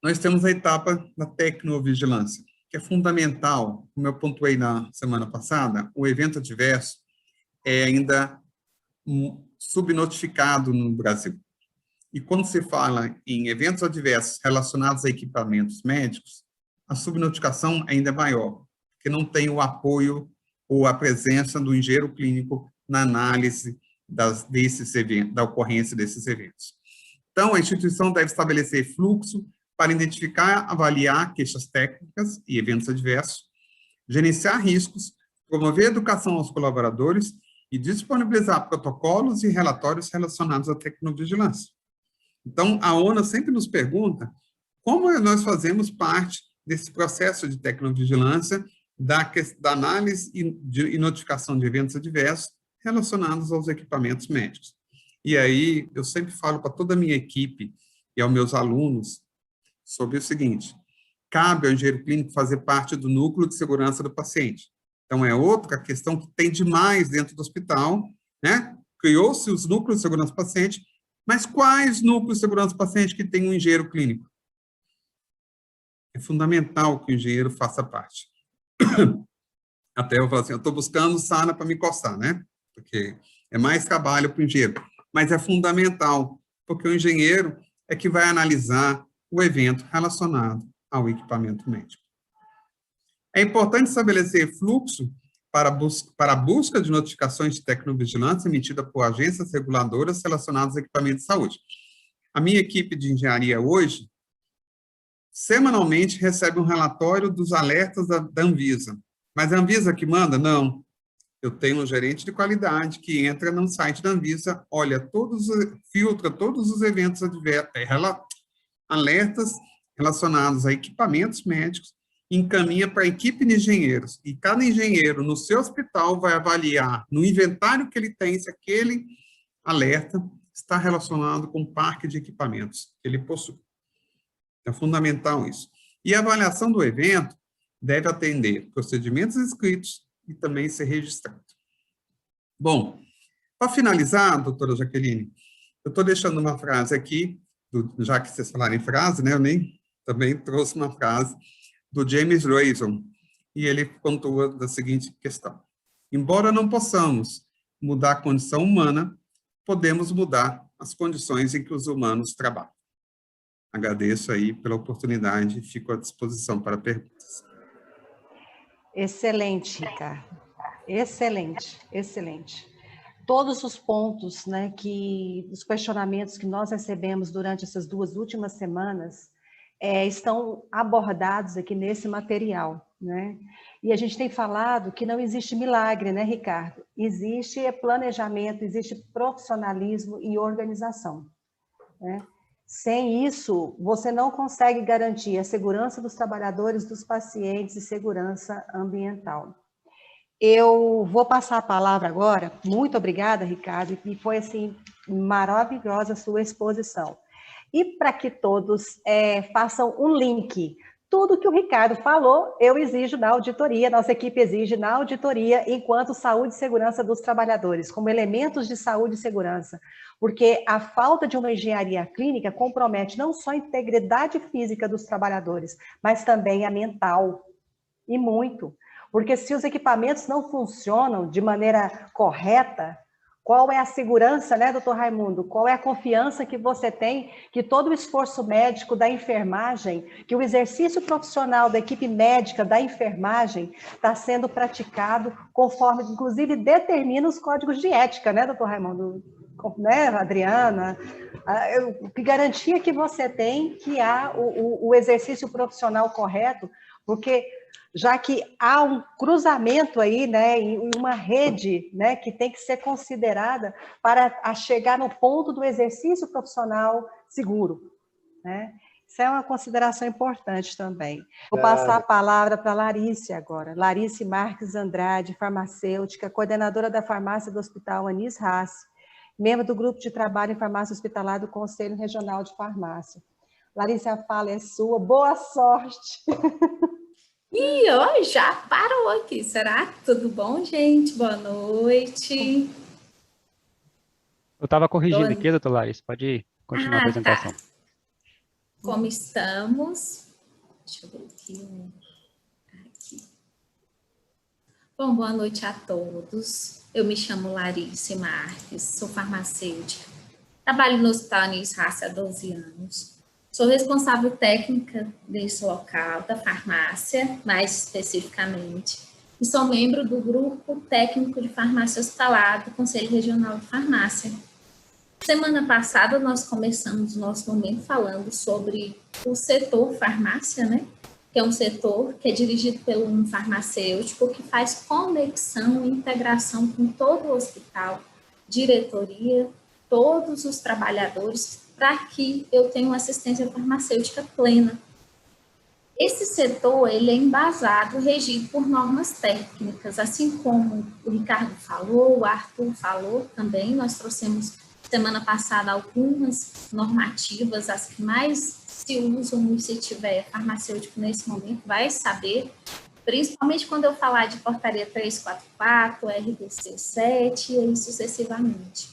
nós temos a etapa da tecnovigilância, que é fundamental, como eu pontuei na semana passada, o evento adverso é ainda subnotificado no Brasil. E quando se fala em eventos adversos relacionados a equipamentos médicos, a subnotificação ainda é maior, porque não tem o apoio ou a presença do engenheiro clínico na análise desses eventos, da ocorrência desses eventos. Então, a instituição deve estabelecer fluxo para identificar, avaliar queixas técnicas e eventos adversos, gerenciar riscos, promover educação aos colaboradores e disponibilizar protocolos e relatórios relacionados à tecnovigilância. Então, a ONU sempre nos pergunta como nós fazemos parte desse processo de tecnovigilância, da análise e notificação de eventos adversos relacionados aos equipamentos médicos. E aí, eu sempre falo para toda a minha equipe e aos meus alunos sobre o seguinte: cabe ao engenheiro clínico fazer parte do núcleo de segurança do paciente. Então, é outra questão que tem demais dentro do hospital, né? Criou-se os núcleos de segurança do paciente, mas quais núcleos de segurança do paciente que tem um engenheiro clínico? É fundamental que o engenheiro faça parte. Até eu falo assim, eu estou buscando sarna para me coçar, né? Porque é mais trabalho para o engenheiro. Mas é fundamental, porque o engenheiro é que vai analisar o evento relacionado ao equipamento médico. É importante estabelecer fluxo para a busca de notificações de tecnovigilância emitida por agências reguladoras relacionadas a equipamentos de saúde. A minha equipe de engenharia hoje, semanalmente, recebe um relatório dos alertas da Anvisa. Mas a Anvisa que manda? Não. Eu tenho um gerente de qualidade que entra no site da Anvisa, olha, filtra todos os eventos alertas relacionados a equipamentos médicos, encaminha para a equipe de engenheiros. E cada engenheiro, no seu hospital, vai avaliar no inventário que ele tem se aquele alerta está relacionado com o parque de equipamentos que ele possui. É fundamental isso. E a avaliação do evento deve atender procedimentos escritos e também ser registrado. Bom, para finalizar, doutora Jaqueline, eu estou deixando uma frase aqui, já que vocês falaram em frase, né, eu também trouxe uma frase do James Rayson, e ele pontua da seguinte questão: embora não possamos mudar a condição humana, podemos mudar as condições em que os humanos trabalham. Agradeço aí pela oportunidade e fico à disposição para perguntas. Excelente, Ricardo. Excelente, excelente. Todos os pontos, né, os questionamentos que nós recebemos durante essas 2 últimas semanas estão abordados aqui nesse material, né? E a gente tem falado que não existe milagre, né, Ricardo? Existe planejamento, existe profissionalismo e organização, né? Sem isso, você não consegue garantir a segurança dos trabalhadores, dos pacientes e segurança ambiental. Eu vou passar a palavra agora. Muito obrigada, Ricardo, e foi, assim, maravilhosa a sua exposição. E para que todos façam um link, tudo que o Ricardo falou, eu exijo na auditoria, nossa equipe exige na auditoria, enquanto saúde e segurança dos trabalhadores, como elementos de saúde e segurança, porque a falta de uma engenharia clínica compromete não só a integridade física dos trabalhadores, mas também a mental, e muito. Porque se os equipamentos não funcionam de maneira correta, qual é a segurança, né, doutor Raimundo? Qual é a confiança que você tem que todo o esforço médico da enfermagem, que o exercício profissional da equipe médica da enfermagem está sendo praticado conforme, inclusive, determina os códigos de ética, né, doutor Raimundo? Né, Adriana? Que garantia que você tem que há o exercício profissional correto? Porque já que há um cruzamento aí, né, em uma rede, né, que tem que ser considerada para chegar no ponto do exercício profissional seguro, né? Isso é uma consideração importante também. Vou passar a palavra para a Larice agora. Larice Marques Andrade, farmacêutica, coordenadora da farmácia do Hospital Anis Rassi, membro do grupo de trabalho em farmácia hospitalar do Conselho Regional de Farmácia. Larice, a fala é sua. Boa sorte! E ó, já parou aqui, será? Tudo bom, gente? Boa noite. Eu estava corrigindo aqui, doutor Larissa, pode continuar a apresentação. Tá. Como estamos? Deixa eu ver aqui. Bom, boa noite a todos. Eu me chamo Larissa Marques, sou farmacêutica. Trabalho no Hospital Anísio Rassi há 12 anos. Sou responsável técnica desse local, da farmácia, mais especificamente. E sou membro do Grupo Técnico de Farmácia Hospitalar do Conselho Regional de Farmácia. Semana passada, nós começamos o nosso momento falando sobre o setor farmácia, né? Que é um setor que é dirigido pelo um farmacêutico que faz conexão e integração com todo o hospital, diretoria, todos os trabalhadores, para que eu tenha uma assistência farmacêutica plena. Esse setor, ele é embasado, regido por normas técnicas, assim como o Ricardo falou, o Arthur falou também, nós trouxemos semana passada algumas normativas, as que mais se usam, e se tiver farmacêutico nesse momento vai saber, principalmente quando eu falar de portaria 344, RDC 7 e sucessivamente.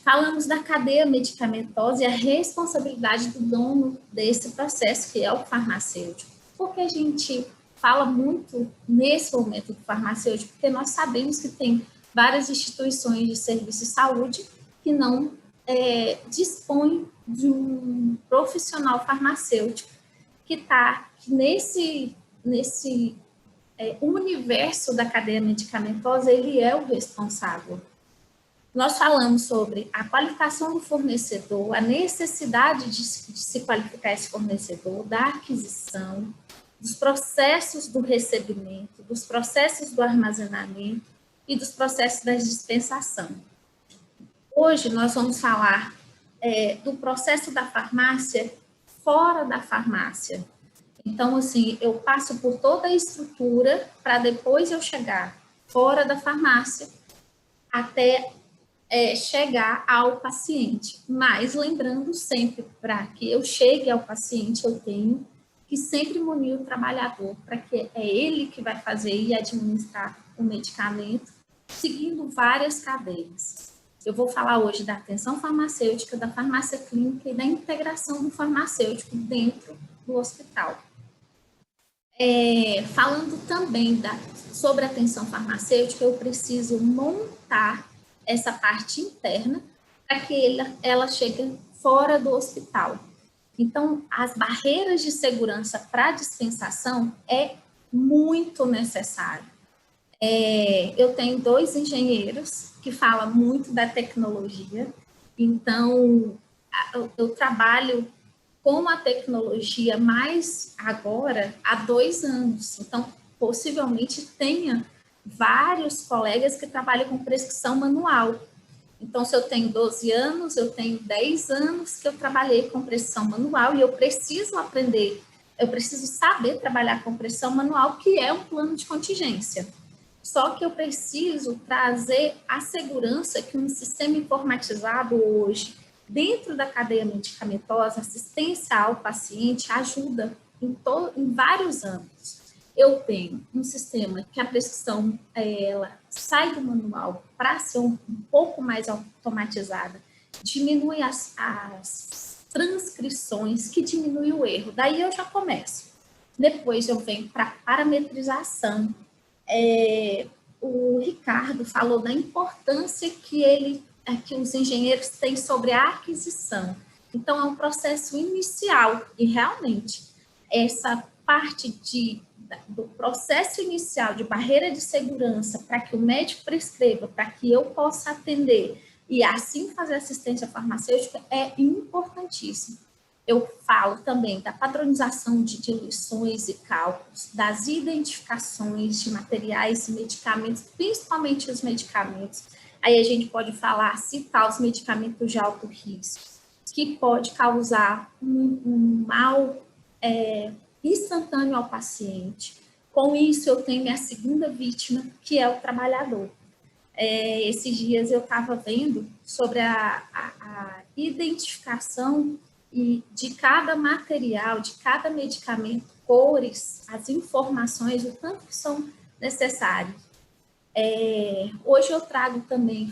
Falamos da cadeia medicamentosa e a responsabilidade do dono desse processo, que é o farmacêutico. Por que a gente fala muito nesse momento do farmacêutico? Porque nós sabemos que tem várias instituições de serviço de saúde que não dispõem de um profissional farmacêutico que está nesse universo da cadeia medicamentosa, ele é o responsável. Nós falamos sobre a qualificação do fornecedor, a necessidade de se qualificar esse fornecedor, da aquisição, dos processos do recebimento, dos processos do armazenamento e dos processos da dispensação. Hoje nós vamos falar do processo da farmácia fora da farmácia. Então, assim, eu passo por toda a estrutura para depois eu chegar fora da farmácia até chegar ao paciente. Mas lembrando sempre, para que eu chegue ao paciente, eu tenho que sempre munir o trabalhador, para que é ele que vai fazer e administrar o medicamento, seguindo várias cadeias. Eu vou falar hoje da atenção farmacêutica, da farmácia clínica e da integração do farmacêutico dentro do hospital. Falando também sobre a atenção farmacêutica, eu preciso montar essa parte interna para que ela chegue fora do hospital. Então, as barreiras de segurança para a dispensação é muito necessário. Eu tenho 2 engenheiros que falam muito da tecnologia, então eu trabalho com a tecnologia mais agora há 2 anos, então possivelmente tenha vários colegas que trabalham com prescrição manual. Então, se eu tenho 12 anos, eu tenho 10 anos que eu trabalhei com prescrição manual e eu preciso aprender, eu preciso saber trabalhar com prescrição manual, que é um plano de contingência. Só que eu preciso trazer a segurança que um sistema informatizado hoje, dentro da cadeia medicamentosa, assistência ao paciente, ajuda em vários âmbitos. Eu tenho um sistema que a prescrição ela sai do manual para ser um pouco mais automatizada, diminui as transcrições, que diminui o erro. Daí eu já começo. Depois eu venho para parametrização. O Ricardo falou da importância que os engenheiros têm sobre a aquisição. Então, é um processo inicial e realmente essa parte do processo inicial de barreira de segurança para que o médico prescreva, para que eu possa atender e assim fazer assistência farmacêutica é importantíssimo. Eu falo também da padronização de diluições e cálculos, das identificações de materiais e medicamentos, principalmente os medicamentos. Aí a gente pode citar os medicamentos de alto risco, que pode causar um mal instantâneo ao paciente. Com isso, eu tenho a segunda vítima, que é o trabalhador. Esses dias eu estava vendo sobre a identificação de cada material, de cada medicamento, cores, as informações, o tanto que são necessários. Hoje eu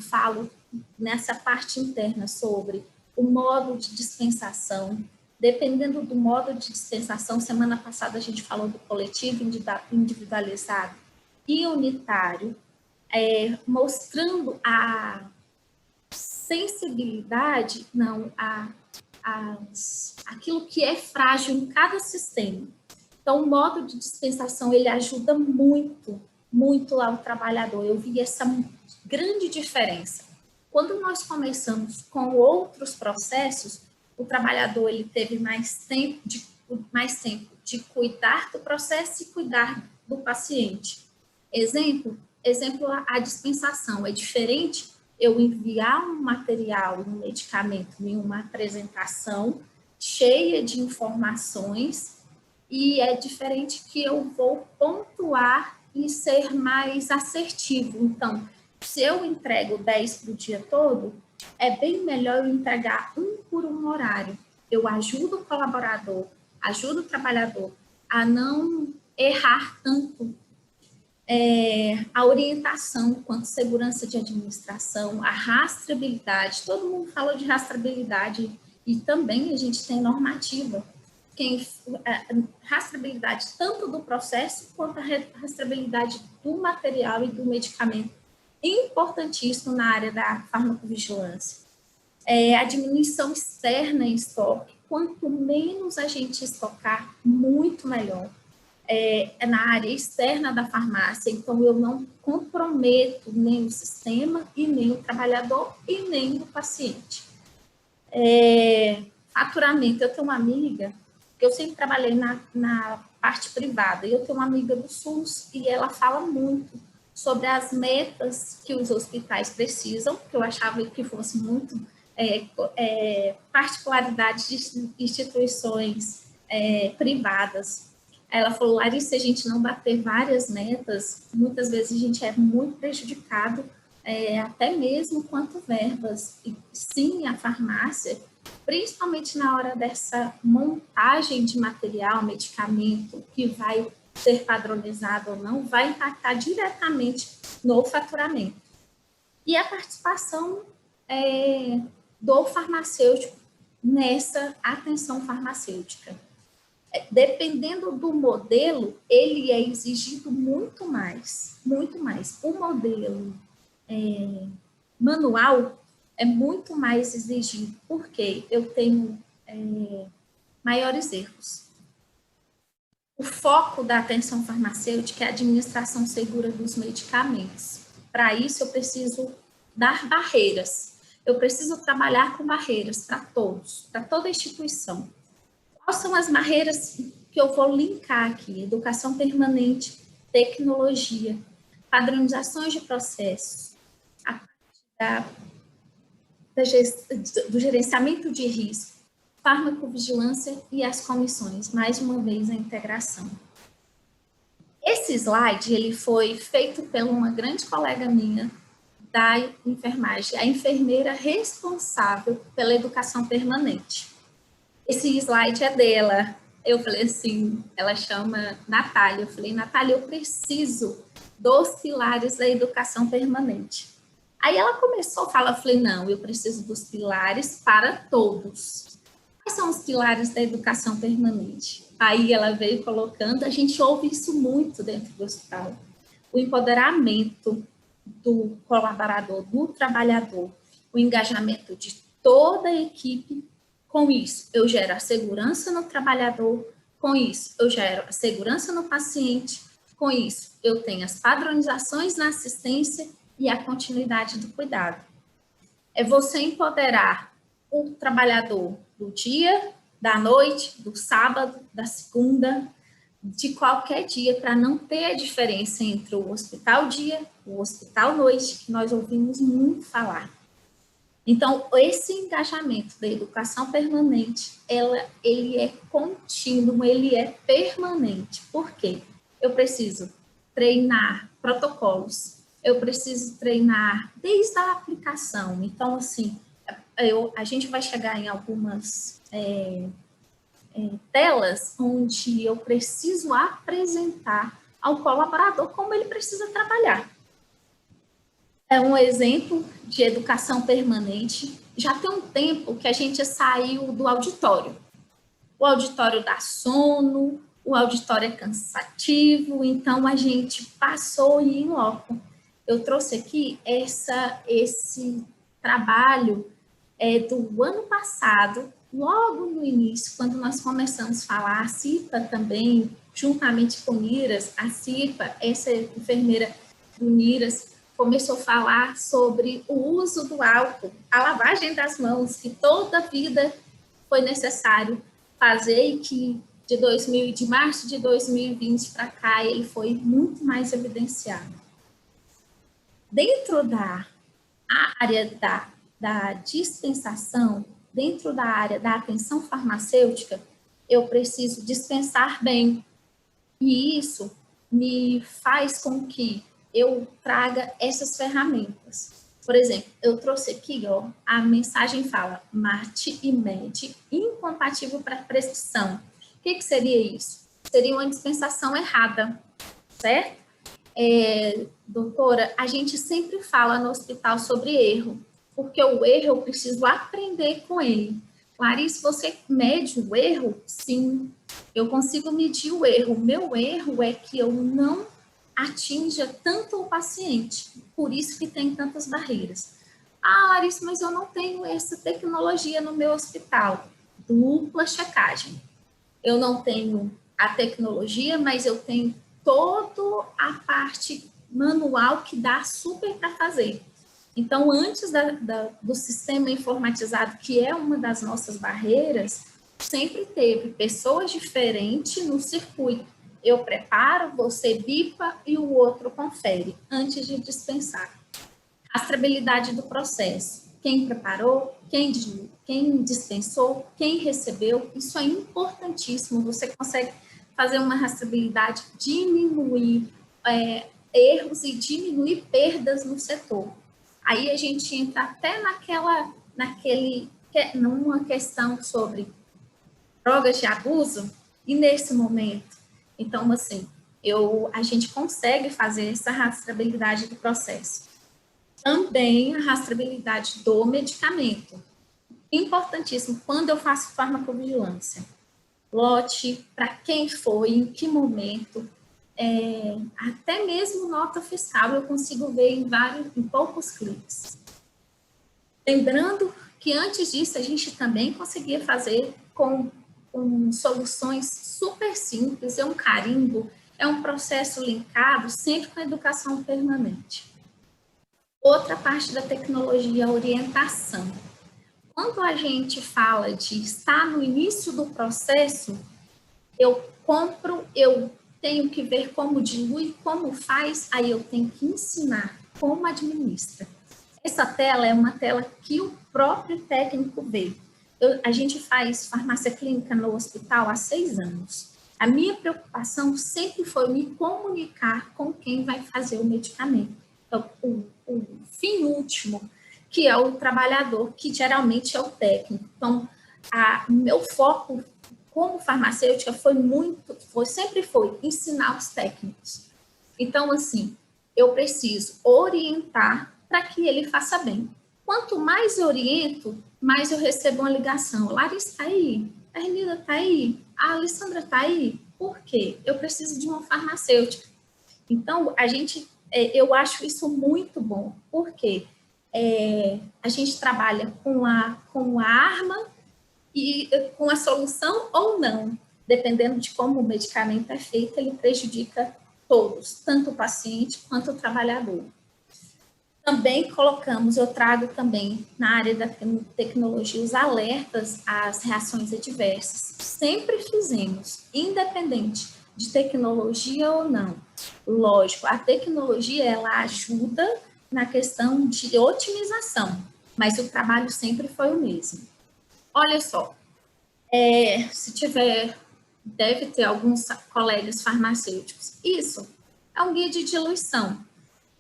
falo nessa parte interna sobre o modo de dispensação. Dependendo do modo de dispensação, semana passada a gente falou do coletivo individualizado e unitário. mostrando a sensibilidade, não, aquilo que é frágil em cada sistema. Então, o modo de dispensação, ele ajuda muito, muito lá o trabalhador. Eu vi essa grande diferença. Quando nós começamos com outros processos, o trabalhador ele teve mais tempo de cuidar do processo e cuidar do paciente. Exemplo, a dispensação. É diferente eu enviar um material, um medicamento em uma apresentação cheia de informações, e é diferente que eu vou pontuar e ser mais assertivo. Então, se eu entrego 10 para o dia todo, é bem melhor eu entregar um por um horário. Eu ajudo o colaborador, ajudo o trabalhador a não errar tanto a orientação quanto segurança de administração, a rastreabilidade. Todo mundo falou de rastreabilidade e também a gente tem normativa. Rastreabilidade tanto do processo quanto a rastreabilidade do material e do medicamento. Importantíssimo na área da farmacovigilância. A diminuição externa em estoque. Quanto menos a gente estocar, muito melhor. Na área externa da farmácia, então eu não comprometo nem o sistema, e nem o trabalhador, e nem o paciente. Faturamento, eu tenho uma amiga, que eu sempre trabalhei na parte privada, e eu tenho uma amiga do SUS, e ela fala muito sobre as metas que os hospitais precisam, que eu achava que fosse muito particularidade de instituições privadas. Ela falou: Larissa, se a gente não bater várias metas, muitas vezes a gente é muito prejudicado, até mesmo quanto verbas. E sim, a farmácia, principalmente na hora dessa montagem de material, medicamento, que vai ser padronizado ou não, vai impactar diretamente no faturamento. E a participação do farmacêutico nessa atenção farmacêutica. Dependendo do modelo, ele é exigido muito mais, muito mais. O modelo manual é muito mais exigido, porque eu tenho maiores erros. O foco da atenção farmacêutica é a administração segura dos medicamentos. Para isso, eu preciso dar barreiras. Eu preciso trabalhar com barreiras para todos, para toda a instituição. Quais são as barreiras que eu vou linkar aqui? Educação permanente, tecnologia, padronizações de processos, do gerenciamento de risco, farmacovigilância e as comissões, mais uma vez a integração. Esse slide ele foi feito por uma grande colega minha da enfermagem, a enfermeira responsável pela educação permanente. Esse slide é dela. Eu falei assim, ela chama Natália. Eu falei: Natália, eu preciso dos pilares da educação permanente. Aí ela começou a falar, eu falei: não, eu preciso dos pilares para todos. Quais são os pilares da educação permanente? Aí ela veio colocando, a gente ouve isso muito dentro do hospital. O empoderamento do colaborador, do trabalhador, o engajamento de toda a equipe. Com isso, eu gero a segurança no trabalhador, com isso, eu gero a segurança no paciente, com isso, eu tenho as padronizações na assistência e a continuidade do cuidado. É você empoderar o trabalhador do dia, da noite, do sábado, da segunda, de qualquer dia, para não ter a diferença entre o hospital dia, o hospital noite, que nós ouvimos muito falar. Então, esse engajamento da educação permanente, ele é contínuo, ele é permanente. Por quê? Eu preciso treinar protocolos, eu preciso treinar desde a aplicação. Então, assim, a gente vai chegar em algumas telas onde eu preciso apresentar ao colaborador como ele precisa trabalhar. É um exemplo de educação permanente. Já tem um tempo que a gente saiu do auditório. O auditório dá sono, o auditório é cansativo, então a gente passou em loco. eu trouxe aqui esse trabalho do ano passado, logo no início, quando nós começamos a falar, a CIPA também, juntamente com o NIRAS, a CIPA, essa enfermeira do NIRAS, começou a falar sobre o uso do álcool, a lavagem das mãos, que toda a vida foi necessário fazer e que de março de 2020 para cá ele foi muito mais evidenciado. Dentro da área da dispensação, dentro da área da atenção farmacêutica, eu preciso dispensar bem. E isso me faz com que eu traga essas ferramentas. Por exemplo, eu trouxe aqui, ó, a mensagem fala MAT e MED incompatível para prescrição. O que seria isso? Seria uma dispensação errada, certo? Doutora, a gente sempre fala no hospital sobre erro, porque o erro eu preciso aprender com ele. Clarice, você mede o erro? Sim, eu consigo medir o erro. O meu erro é que eu não atinja tanto o paciente, por isso que tem tantas barreiras. Ah, Larissa, mas eu não tenho essa tecnologia no meu hospital. Dupla checagem. Eu não tenho a tecnologia, mas eu tenho toda a parte manual que dá super para fazer. Então, antes do sistema informatizado, que é uma das nossas barreiras, sempre teve pessoas diferentes no circuito. Eu preparo, você bipa e o outro confere, antes de dispensar. Rastreabilidade do processo. Quem preparou, quem dispensou, quem recebeu, isso é importantíssimo. Você consegue fazer uma rastreabilidade, diminuir erros e diminuir perdas no setor. Aí a gente entra até numa questão sobre drogas de abuso, e nesse momento, então, assim, a gente consegue fazer essa rastreabilidade do processo. Também a rastreabilidade do medicamento. Importantíssimo, quando eu faço farmacovigilância. Lote, para quem foi, em que momento, até mesmo nota fiscal eu consigo ver em poucos cliques. Lembrando que antes disso a gente também conseguia fazer com soluções super simples, é um carimbo, é um processo linkado sempre com a educação permanente. Outra parte da tecnologia é a orientação. Quando a gente fala de estar no início do processo, eu tenho que ver como dilui, como faz, aí eu tenho que ensinar como administra. Essa tela é uma tela que o próprio técnico vê. A gente faz farmácia clínica no hospital há 6 anos. A minha preocupação sempre foi me comunicar com quem vai fazer o medicamento. Então, o fim último, que é o trabalhador, que geralmente é o técnico. Então, meu foco como farmacêutica sempre foi ensinar os técnicos. Então, assim, eu preciso orientar para que ele faça bem. Quanto mais eu oriento, mais eu recebo uma ligação. Larissa está aí? A Renilda está aí? A Alessandra está aí? Por quê? Eu preciso de uma farmacêutica. Então, eu acho isso muito bom, porque a gente trabalha com a arma e com a solução ou não. Dependendo de como o medicamento é feito, ele prejudica todos, tanto o paciente quanto o trabalhador. Também eu trago também na área da tecnologia os alertas às reações adversas. Sempre fizemos, independente de tecnologia ou não. Lógico, a tecnologia ela ajuda na questão de otimização, mas o trabalho sempre foi o mesmo. Olha só, deve ter alguns colegas farmacêuticos. Isso é um guia de diluição.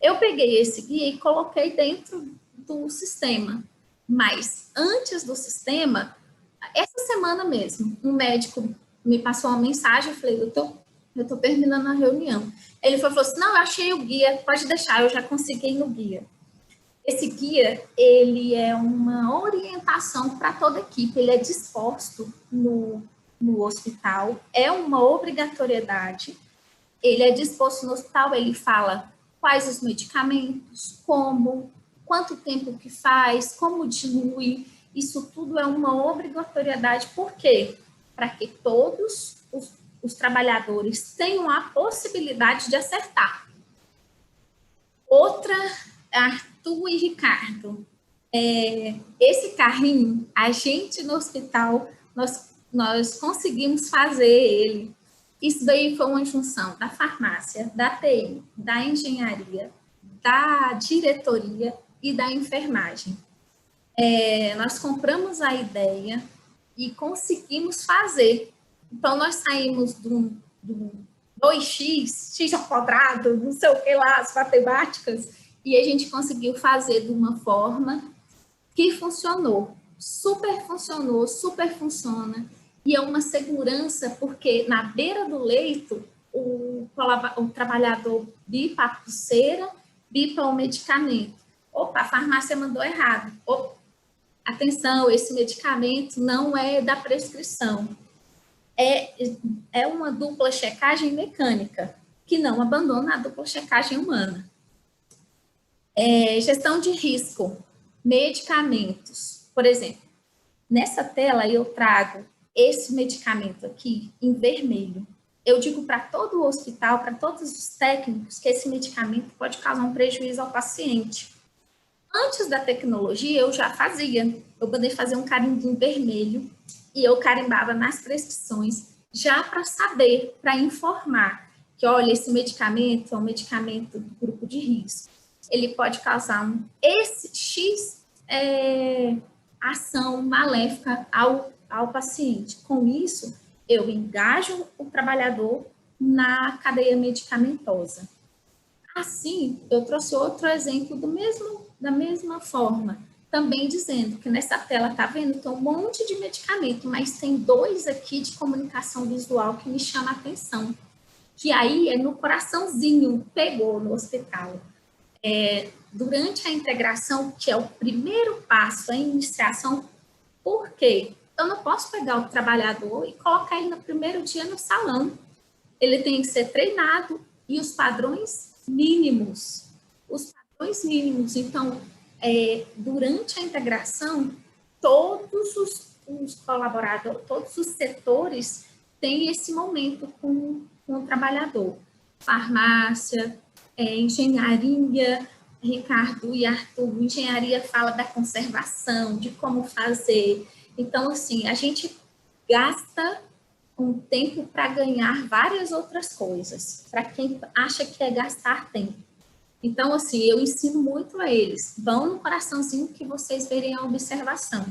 Eu peguei esse guia e coloquei dentro do sistema, mas antes do sistema, essa semana mesmo, um médico me passou uma mensagem, eu falei, eu tô terminando a reunião. Ele falou assim, não, eu achei o guia, pode deixar, eu já consegui no guia. Esse guia, ele é uma orientação para toda a equipe, ele é disposto no hospital, é uma obrigatoriedade, ele é disposto no hospital, ele fala quais os medicamentos, como, quanto tempo que faz, como dilui. Isso tudo é uma obrigatoriedade. Por quê? Para que todos os trabalhadores tenham a possibilidade de acertar. Outra, Arthur e Ricardo, esse carrinho, a gente no hospital, nós conseguimos fazer ele. Isso daí foi uma junção da farmácia, da TI, da engenharia, da diretoria e da enfermagem. Nós compramos a ideia e conseguimos fazer. Então, nós saímos do 2x, x ao quadrado, não sei o que lá, as matemáticas, e a gente conseguiu fazer de uma forma que funcionou, super funciona, e é uma segurança, porque na beira do leito, o trabalhador bipa a pulseira, bipa o medicamento. Opa, a farmácia mandou errado. Opa, atenção, esse medicamento não é da prescrição. É uma dupla checagem mecânica, que não abandona a dupla checagem humana. Gestão de risco, medicamentos. Por exemplo, nessa tela eu trago esse medicamento aqui em vermelho. Eu digo para todo o hospital, para todos os técnicos, que esse medicamento pode causar um prejuízo ao paciente. Antes da tecnologia, eu já fazia. Eu poderia fazer um carimbo em vermelho e eu carimbava nas prescrições já para saber, para informar que, olha, esse medicamento é um medicamento do grupo de risco. Ele pode causar esse X ação maléfica ao paciente. Com isso, eu engajo o trabalhador na cadeia medicamentosa. Assim, eu trouxe outro exemplo da mesma forma, também dizendo que nessa tela, tá vendo, tem um monte de medicamento, mas tem 2 aqui de comunicação visual que me chama a atenção, que aí no coraçãozinho, pegou no hospital. Durante a integração, que é o primeiro passo, a iniciação, por quê? Eu não posso pegar o trabalhador e colocar ele no primeiro dia no salão. Ele tem que ser treinado e os padrões mínimos. Então, durante a integração, todos os colaboradores, todos os setores têm esse momento com o trabalhador. Farmácia, engenharia, Ricardo e Arthur, engenharia fala da conservação, de como fazer. Então, assim, a gente gasta um tempo para ganhar várias outras coisas, para quem acha que é gastar tempo. Então, assim, eu ensino muito a eles, vão no coraçãozinho que vocês verem a observação.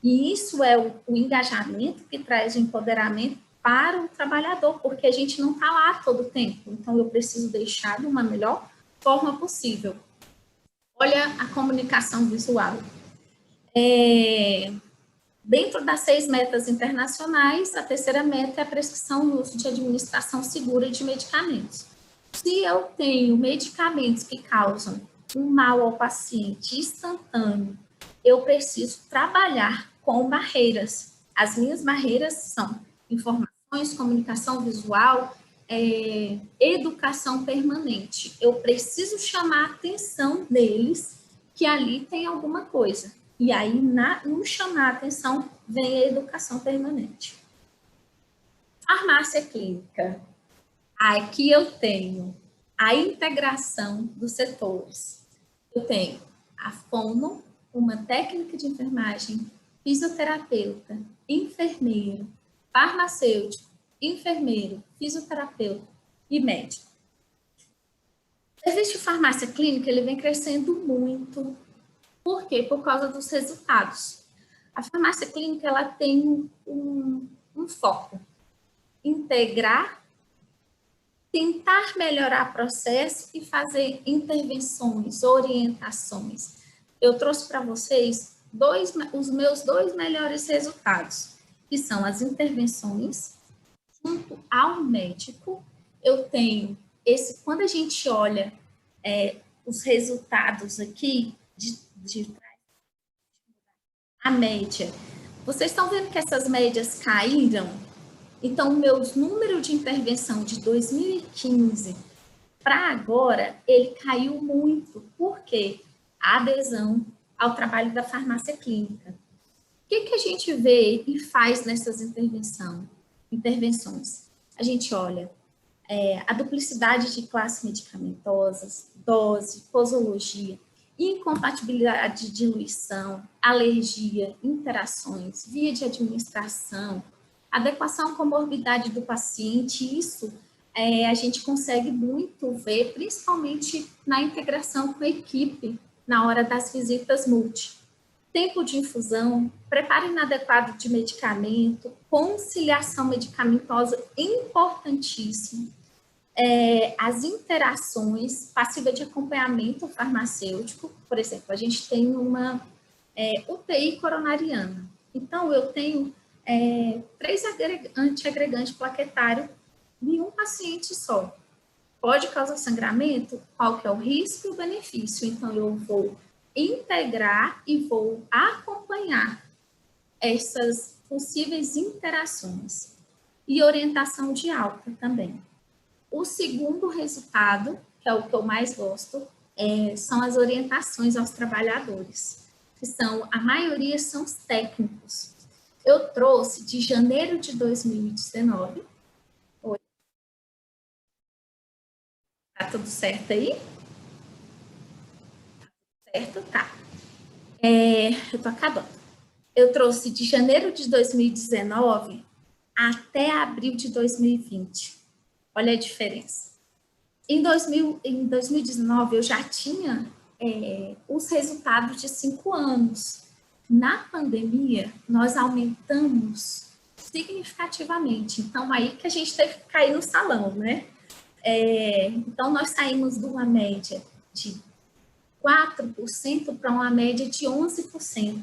E isso é o engajamento que traz o empoderamento para o trabalhador, porque a gente não está lá todo o tempo, então eu preciso deixar de uma melhor forma possível. Olha a comunicação visual. Dentro das 6 metas internacionais, a terceira meta é a prescrição e uso de administração segura de medicamentos. Se eu tenho medicamentos que causam um mal ao paciente instantâneo, eu preciso trabalhar com barreiras. As minhas barreiras são informações, comunicação visual, educação permanente. Eu preciso chamar a atenção deles que ali tem alguma coisa. E aí, no chamar a atenção, vem a educação permanente. Farmácia clínica. Aqui eu tenho a integração dos setores. Eu tenho a fono, uma técnica de enfermagem, fisioterapeuta, enfermeiro, farmacêutico, enfermeiro, fisioterapeuta e médico. O serviço de farmácia clínica ele vem crescendo muito. Por quê? Por causa dos resultados. A farmácia clínica ela tem um foco. Integrar, tentar melhorar o processo e fazer intervenções, orientações. Eu trouxe para vocês os meus 2 melhores resultados, que são as intervenções junto ao médico. Eu tenho quando a gente olha os resultados aqui, a média. Vocês estão vendo que essas médias caíram? Então, o meu número de intervenção de 2015 para agora, ele caiu muito. Por quê? A adesão ao trabalho da farmácia clínica. O que a gente vê e faz nessas intervenções? A gente olha a duplicidade de classes medicamentosas, dose, posologia, incompatibilidade de diluição, alergia, interações, via de administração, adequação à comorbidade do paciente. Isso a gente consegue muito ver, principalmente na integração com a equipe, na hora das visitas multi. Tempo de infusão, preparo inadequado de medicamento, conciliação medicamentosa, importantíssimo. As interações, passiva de acompanhamento farmacêutico, por exemplo, a gente tem uma UTI coronariana. Então, eu tenho 3 antiagregantes plaquetários em um paciente só. Pode causar sangramento? Qual que é o risco e o benefício? Então, eu vou integrar e vou acompanhar essas possíveis interações. E orientação de alta também. O segundo resultado, que é o que eu mais gosto, são as orientações aos trabalhadores, que a maioria são os técnicos. Eu trouxe de janeiro de 2019. Oi. Tá tudo certo aí? Certo? Tá. Eu tô acabando. Eu trouxe de janeiro de 2019 até abril de 2020. Olha a diferença. Em 2019, eu já tinha os resultados de 5 anos. Na pandemia, nós aumentamos significativamente. Então, aí que a gente teve que cair no salão, né? Então, nós saímos de uma média de 4% para uma média de 11%.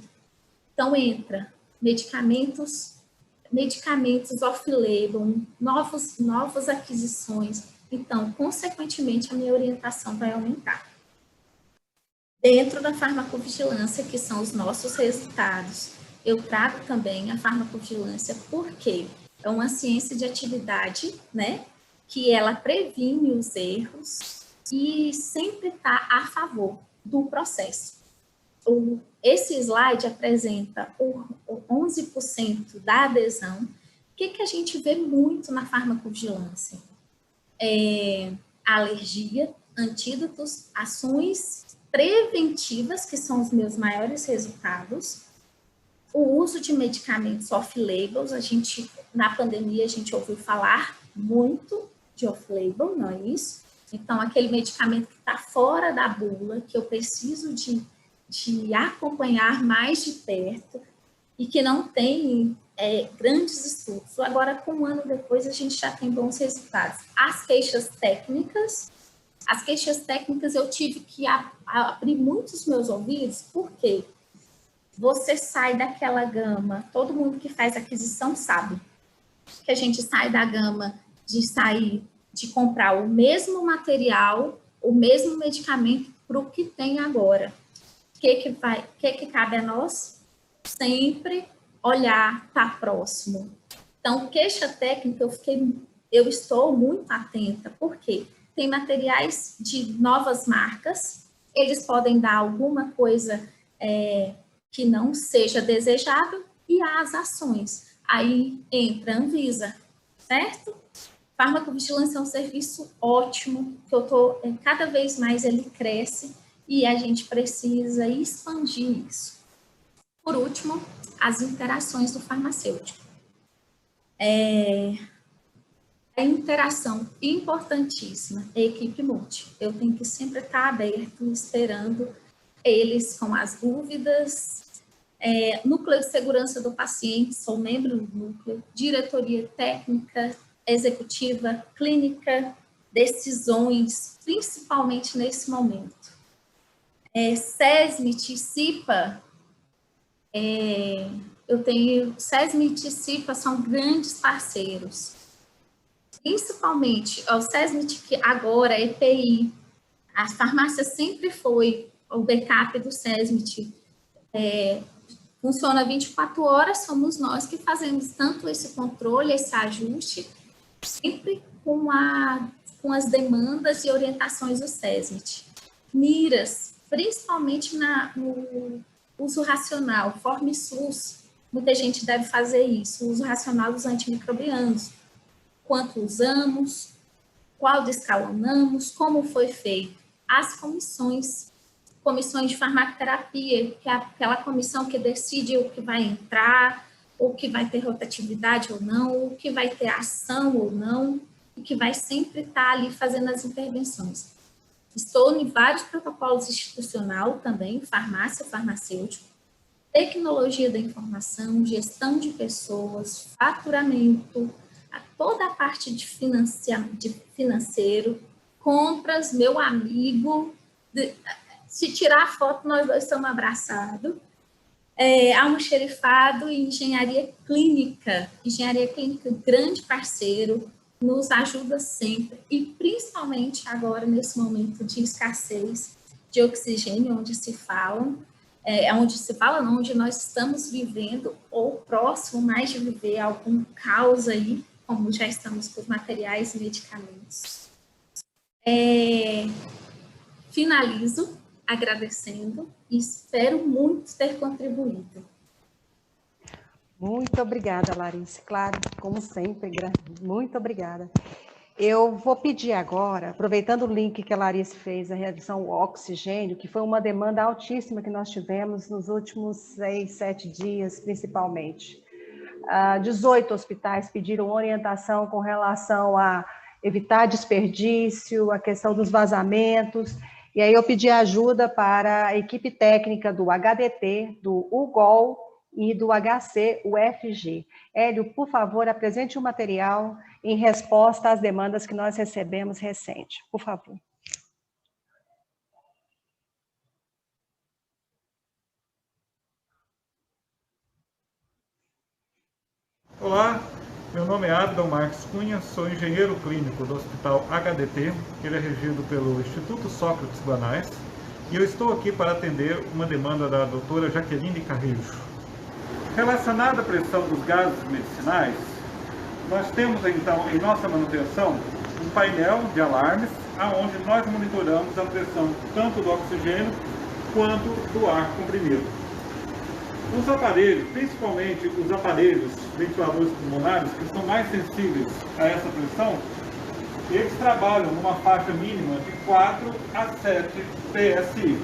Então, entra medicamentos off-label, novas aquisições. Então, consequentemente, a minha orientação vai aumentar. Dentro da farmacovigilância, que são os nossos resultados, eu trago também a farmacovigilância porque é uma ciência de atividade, né? Que ela previne os erros e sempre está a favor do processo. Esse slide apresenta o 11% da adesão. O que a gente vê muito na farmacovigilância? Alergia, antídotos, ações preventivas, que são os meus maiores resultados. O uso de medicamentos off-labels, na pandemia a gente ouviu falar muito de off-label, não é isso? Então, aquele medicamento que está fora da bula, que eu preciso de acompanhar mais de perto e que não tem grandes estudos. Agora, com um ano depois, a gente já tem bons resultados. As queixas técnicas eu tive que abrir muitos meus ouvidos, porque você sai daquela gama, todo mundo que faz aquisição sabe, que a gente sai da gama de comprar o mesmo material, o mesmo medicamento para o que tem agora. O que cabe a nós? Sempre olhar, estar próximo. Então, queixa técnica, eu estou muito atenta, porque tem materiais de novas marcas, eles podem dar alguma coisa que não seja desejável, e as ações. Aí entra a Anvisa, certo? Farmacovigilância é um serviço ótimo, que cada vez mais ele cresce, e a gente precisa expandir isso. Por último, as interações do farmacêutico. A interação importantíssima é a equipe multi. Eu tenho que sempre estar aberto, esperando eles com as dúvidas. Núcleo de segurança do paciente, sou membro do núcleo, diretoria técnica, executiva, clínica, decisões, principalmente nesse momento. SESMIT e CIPA, SESMIT e CIPA são grandes parceiros. Principalmente, o SESMIT, que agora é EPI, a farmácia sempre foi o backup do SESMIT, funciona 24 horas, somos nós que fazemos tanto esse controle, esse ajuste, sempre com as demandas e orientações do SESMIT. Miras, principalmente no uso racional, FormSUS, muita gente deve fazer isso, o uso racional dos antimicrobianos. Quanto usamos, qual descalonamos, como foi feito. As comissões de farmacoterapia, que é aquela comissão que decide o que vai entrar, o que vai ter rotatividade ou não, o que vai ter ação ou não, e que vai sempre estar ali fazendo as intervenções. Estou em vários protocolos institucional também, farmácia, farmacêutico, tecnologia da informação, gestão de pessoas, faturamento, toda a parte de financeiro, compras, meu amigo, se tirar a foto, nós dois estamos abraçados, almoxerifado e engenharia clínica, grande parceiro, nos ajuda sempre, e principalmente agora, nesse momento de escassez de oxigênio, onde nós estamos vivendo, ou próximo mais de viver algum caos aí, como já estamos com os materiais e medicamentos. Finalizo agradecendo e espero muito ter contribuído. Muito obrigada, Larissa. Claro, como sempre, muito obrigada. Eu vou pedir agora, aproveitando o link que a Larissa fez, a redução do oxigênio, que foi uma demanda altíssima que nós tivemos nos últimos 6, 7 dias, principalmente. 18 hospitais pediram orientação com relação a evitar desperdício, a questão dos vazamentos, e aí eu pedi ajuda para a equipe técnica do HDT, do UGOL e do HC-UFG. Hélio, por favor, apresente o material em resposta às demandas que nós recebemos recente, por favor. Olá, meu nome é Abdon Marques Cunha, sou engenheiro clínico do Hospital HDT, ele é regido pelo Instituto Sócrates Guanais, e eu estou aqui para atender uma demanda da doutora Jaqueline Carrijo. Relacionada à pressão dos gases medicinais, nós temos então em nossa manutenção um painel de alarmes, onde nós monitoramos a pressão tanto do oxigênio quanto do ar comprimido. Os aparelhos, principalmente os aparelhos ventiladores pulmonares, que são mais sensíveis a essa pressão, eles trabalham numa faixa mínima de 4 a 7 PSI,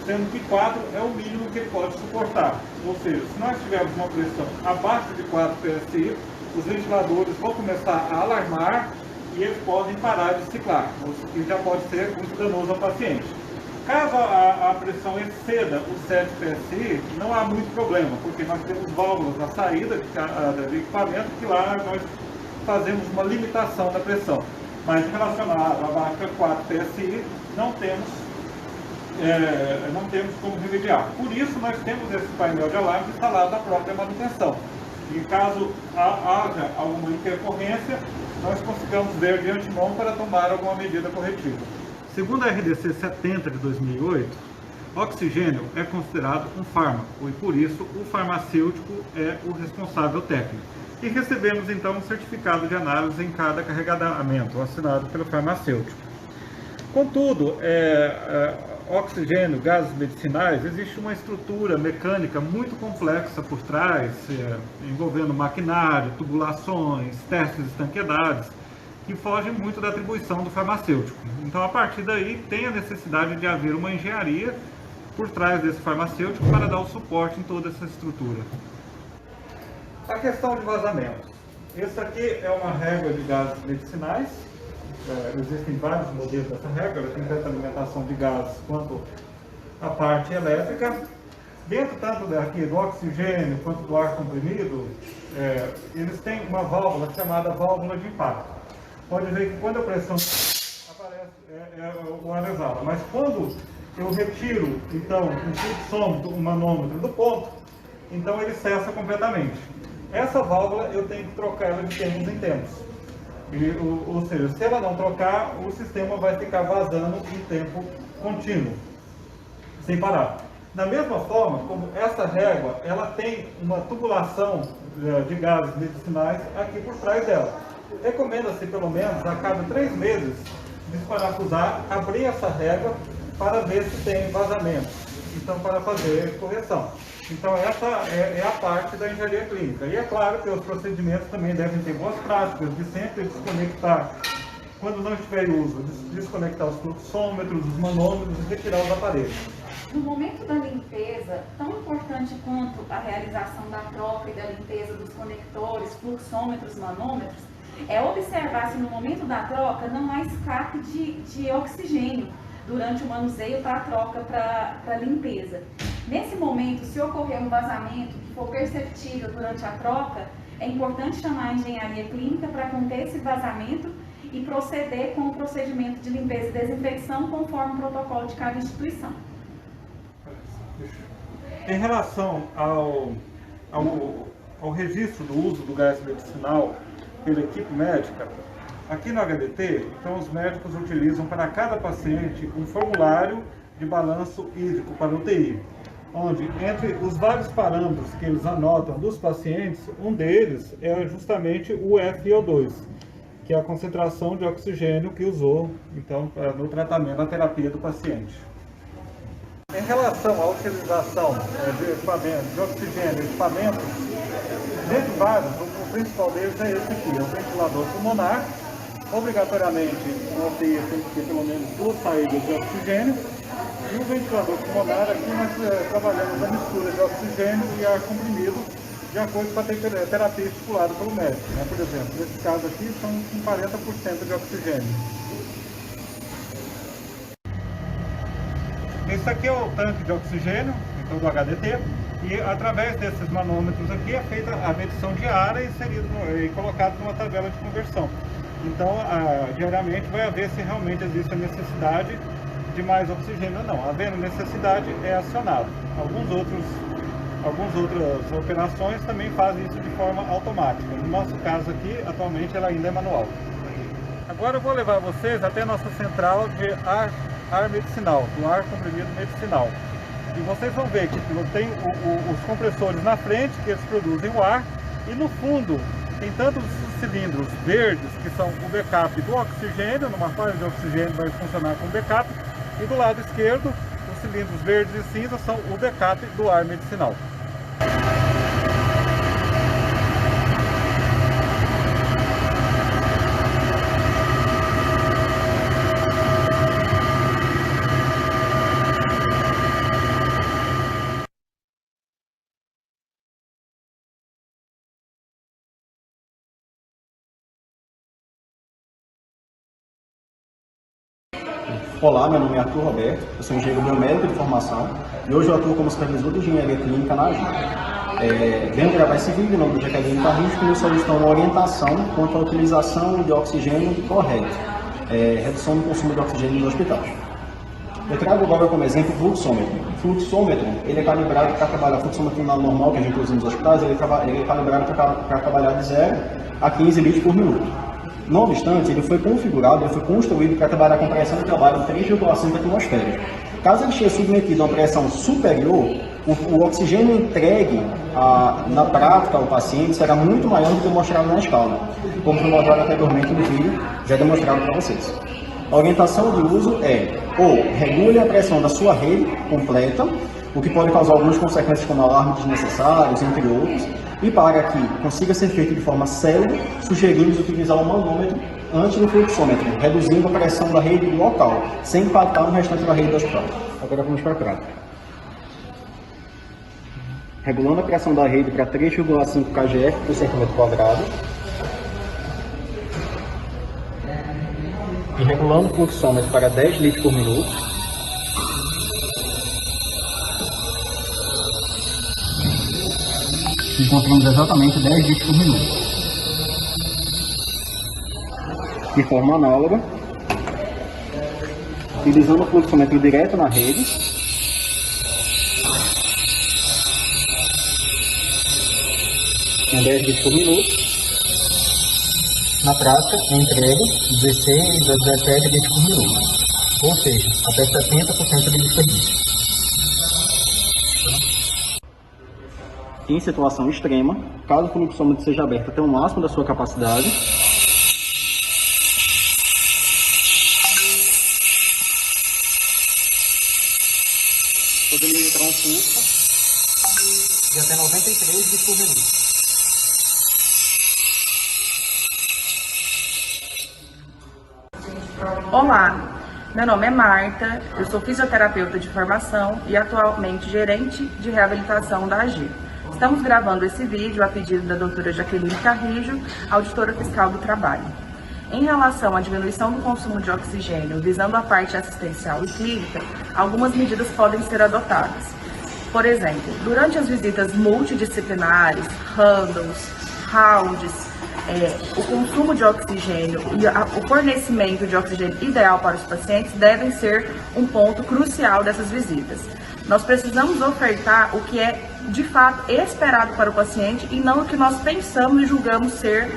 sendo que 4 é o mínimo que ele pode suportar. Ou seja, se nós tivermos uma pressão abaixo de 4 PSI, os ventiladores vão começar a alarmar e eles podem parar de ciclar, o que já pode ser muito danoso ao paciente. Caso a pressão exceda os 7 PSI, não há muito problema, porque nós temos válvulas na saída do equipamento que lá nós fazemos uma limitação da pressão. Mas relacionado abaixo de 4 PSI, não temos como remediar. Por isso, nós temos esse painel de alarme instalado na própria manutenção. E caso haja alguma intercorrência, nós consigamos ver de antemão para tomar alguma medida corretiva. Segundo a RDC 70 de 2008, oxigênio é considerado um fármaco e, por isso, o farmacêutico é o responsável técnico. E recebemos, então, um certificado de análise em cada carregamento, assinado pelo farmacêutico. Contudo, oxigênio, gases medicinais, existe uma estrutura mecânica muito complexa por trás, envolvendo maquinário, tubulações, testes de estanqueidades, que fogem muito da atribuição do farmacêutico. Então, a partir daí, tem a necessidade de haver uma engenharia por trás desse farmacêutico para dar o suporte em toda essa estrutura. A questão de vazamentos. Essa aqui é uma régua de gases medicinais. Existem vários modelos dessa régua, ela tem tanto a alimentação de gases quanto a parte elétrica. Dentro tanto daqui do oxigênio quanto do ar comprimido, eles têm uma válvula chamada válvula de impacto. Pode ver que quando a pressão aparece, o ar exala, mas quando eu retiro, então, um pulsômetro, um manômetro do ponto, então ele cessa completamente. Essa válvula eu tenho que trocar ela de tempos em tempos. Ou seja, se ela não trocar, o sistema vai ficar vazando em tempo contínuo, sem parar. Da mesma forma, como essa régua, ela tem uma tubulação de gases medicinais aqui por trás dela. recomenda-se pelo menos a cada 3 meses desparafusar, abrir essa régua para ver se tem vazamento, então para fazer correção. Então essa é a parte da engenharia clínica. E é claro que os procedimentos também devem ter boas práticas de sempre desconectar, quando não estiver em uso, desconectar os fluxômetros, os manômetros e retirar os aparelhos. No momento da limpeza, tão importante quanto a realização da troca e da limpeza dos conectores, fluxômetros, manômetros, é observar se no momento da troca não há escape de oxigênio durante o manuseio para a troca para limpeza. Nesse momento, se ocorrer um vazamento que for perceptível durante a troca, é importante chamar a engenharia clínica para conter esse vazamento e proceder com o procedimento de limpeza e desinfecção conforme o protocolo de cada instituição. Em relação ao registro do uso do gás medicinal pela equipe médica, aqui no HDT, então os médicos utilizam para cada paciente um formulário de balanço hídrico para UTI, onde entre os vários parâmetros que eles anotam dos pacientes, um deles é justamente o FiO2, que é a concentração de oxigênio que usou então no tratamento da terapia do paciente. Em relação à utilização de equipamentos, de oxigênio, equipamentos, dentre vários, o principal deles é esse aqui, é o ventilador pulmonar. Obrigatoriamente, uma UTI tem que ter pelo menos 2 saídas de oxigênio. E o ventilador pulmonar, aqui nós trabalhamos a mistura de oxigênio e ar comprimido, de acordo com a terapia estipulada pelo médico. Por exemplo, nesse caso aqui, são com 40% de oxigênio. Esse aqui é o tanque de oxigênio, então do HDT, e através desses manômetros aqui é feita a medição diária e colocado numa tabela de conversão. Então, diariamente vai haver se realmente existe a necessidade de mais oxigênio ou não. Havendo necessidade, é acionado. Algumas outras operações também fazem isso de forma automática. No nosso caso aqui, atualmente, ela ainda é manual. Agora eu vou levar vocês até a nossa central de ar medicinal, do ar comprimido medicinal. E vocês vão ver que tem os compressores na frente, que eles produzem o ar, e no fundo tem tantos cilindros verdes, que são o backup do oxigênio, numa fase de oxigênio vai funcionar com backup, e do lado esquerdo, os cilindros verdes e cinza são o backup do ar medicinal. Olá, meu nome é Arthur Roberto, eu sou engenheiro biomédico de formação e hoje eu atuo como supervisor de engenharia clínica na AGI. Venho gravar esse vídeo em nome do Jaqueline Carrisco, nos solicitando uma orientação quanto à utilização de oxigênio correto, redução do consumo de oxigênio nos hospitais. Eu trago agora como exemplo o fluxômetro. O fluxômetro, ele é calibrado para trabalhar, o fluxômetro normal que a gente usa nos hospitais, ele é calibrado para trabalhar de 0 a 15 litros por minuto. Não obstante, ele foi configurado, ele foi construído para trabalhar com pressão de trabalho de 3,5 atmosferas. Caso ele esteja submetido a uma pressão superior, o oxigênio entregue na prática ao paciente será muito maior do que mostrado na escala, como foi mostrado anteriormente no vídeo, já demonstrado para vocês. A orientação de uso é: ou regule a pressão da sua rede completa, o que pode causar algumas consequências como alarmes desnecessários, entre outros, e para que consiga ser feito de forma célere, sugerimos utilizar o manômetro antes do fluxômetro, reduzindo a pressão da rede local, sem impactar no restante da rede do hospital. Agora vamos para a prática. Regulando a pressão da rede para 3,5 kgf por centímetro quadrado. E regulando o fluxômetro para 10 litros por minuto. Encontramos exatamente 10 litros por minuto. De forma análoga, utilizando o fluxômetro direto na rede, com 10 litros por minuto. Na prática, é entregue 16 a 17 litros por minuto, ou seja, até 70% de desperdício. Em situação extrema, caso o fluxômetro seja aberto até o máximo da sua capacidade, podendo registrar um fluxo de até 93 litros por minuto. Olá, meu nome é Marta, eu sou fisioterapeuta de formação e atualmente gerente de reabilitação da AGIR. Estamos gravando esse vídeo a pedido da doutora Jaqueline Carrijo, auditora fiscal do trabalho. Em relação à diminuição do consumo de oxigênio, visando a parte assistencial e clínica, algumas medidas podem ser adotadas. Por exemplo, durante as visitas multidisciplinares, handles, rounds, o consumo de oxigênio e o fornecimento de oxigênio ideal para os pacientes devem ser um ponto crucial dessas visitas. Nós precisamos ofertar o que é de fato esperado para o paciente e não o que nós pensamos e julgamos ser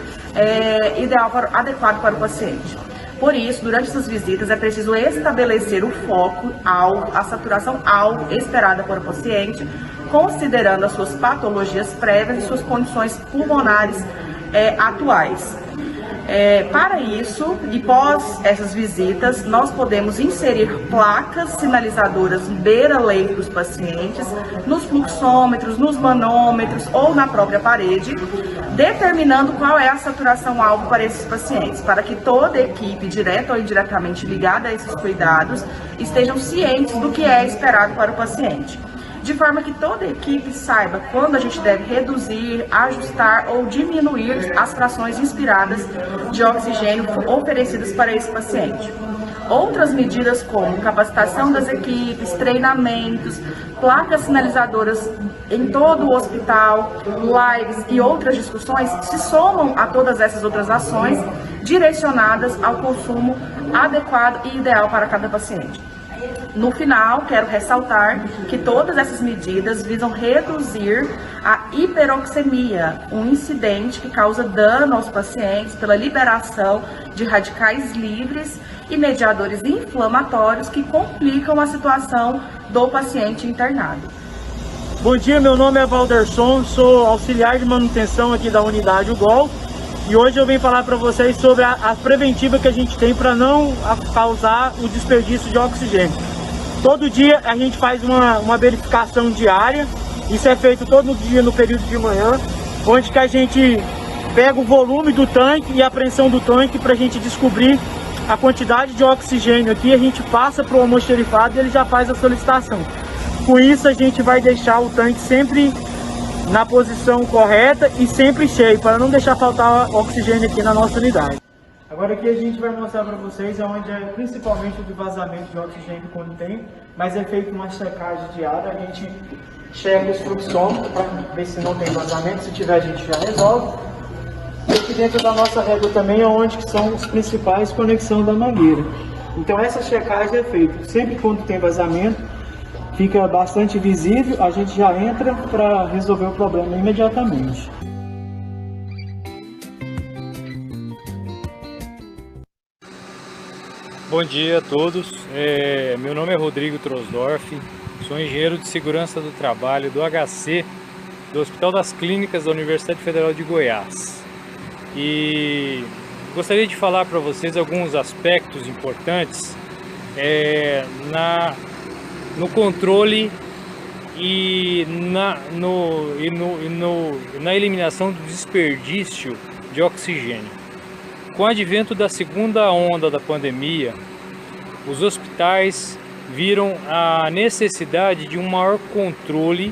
adequado para o paciente. Por isso, durante essas visitas é preciso estabelecer o foco, a saturação alvo esperada para o paciente, considerando as suas patologias prévias e suas condições pulmonares atuais. Para isso, e pós essas visitas, nós podemos inserir placas sinalizadoras beira-leito dos pacientes, nos fluxômetros, nos manômetros ou na própria parede, determinando qual é a saturação-alvo para esses pacientes, para que toda a equipe, direta ou indiretamente ligada a esses cuidados, estejam cientes do que é esperado para o paciente. De forma que toda a equipe saiba quando a gente deve reduzir, ajustar ou diminuir as frações inspiradas de oxigênio oferecidas para esse paciente. Outras medidas como capacitação das equipes, treinamentos, placas sinalizadoras em todo o hospital, lives e outras discussões se somam a todas essas outras ações direcionadas ao consumo adequado e ideal para cada paciente. No final, quero ressaltar que todas essas medidas visam reduzir a hiperoxemia, um incidente que causa dano aos pacientes pela liberação de radicais livres e mediadores inflamatórios que complicam a situação do paciente internado. Bom dia, meu nome é Valderson, sou auxiliar de manutenção aqui da unidade UGOL e hoje eu venho falar para vocês sobre a preventiva que a gente tem para não causar o desperdício de oxigênio. Todo dia a gente faz uma verificação diária, isso é feito todo dia no período de manhã, onde que a gente pega o volume do tanque e a pressão do tanque para a gente descobrir a quantidade de oxigênio aqui, a gente passa para o almoxarifado e ele já faz a solicitação. Com isso a gente vai deixar o tanque sempre na posição correta e sempre cheio, para não deixar faltar oxigênio aqui na nossa unidade. Agora aqui a gente vai mostrar para vocês onde é principalmente o de vazamento de oxigênio quando tem, mas é feito uma checagem diária, a gente checa os fluxômetros para ver se não tem vazamento, se tiver a gente já resolve. E aqui dentro da nossa régua também é onde que são os principais conexões da mangueira. Então essa checagem é feita sempre quando tem vazamento, fica bastante visível, a gente já entra para resolver o problema imediatamente. Bom dia a todos, meu nome é Rodrigo Trosdorf, sou engenheiro de segurança do trabalho do HC, do Hospital das Clínicas da Universidade Federal de Goiás. E gostaria de falar para vocês alguns aspectos importantes no controle e na eliminação do desperdício de oxigênio. Com o advento da segunda onda da pandemia, os hospitais viram a necessidade de um maior controle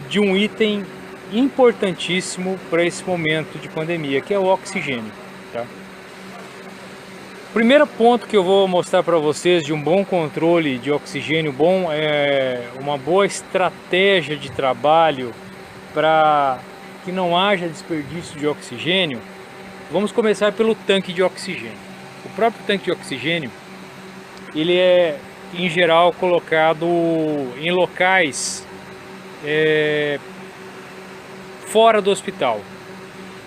de um item importantíssimo para esse momento de pandemia, que é o oxigênio. Tá? O primeiro ponto que eu vou mostrar para vocês de um bom controle de oxigênio uma boa estratégia de trabalho para que não haja desperdício de oxigênio. Vamos começar pelo tanque de oxigênio. O próprio tanque de oxigênio, ele é em geral colocado em locais fora do hospital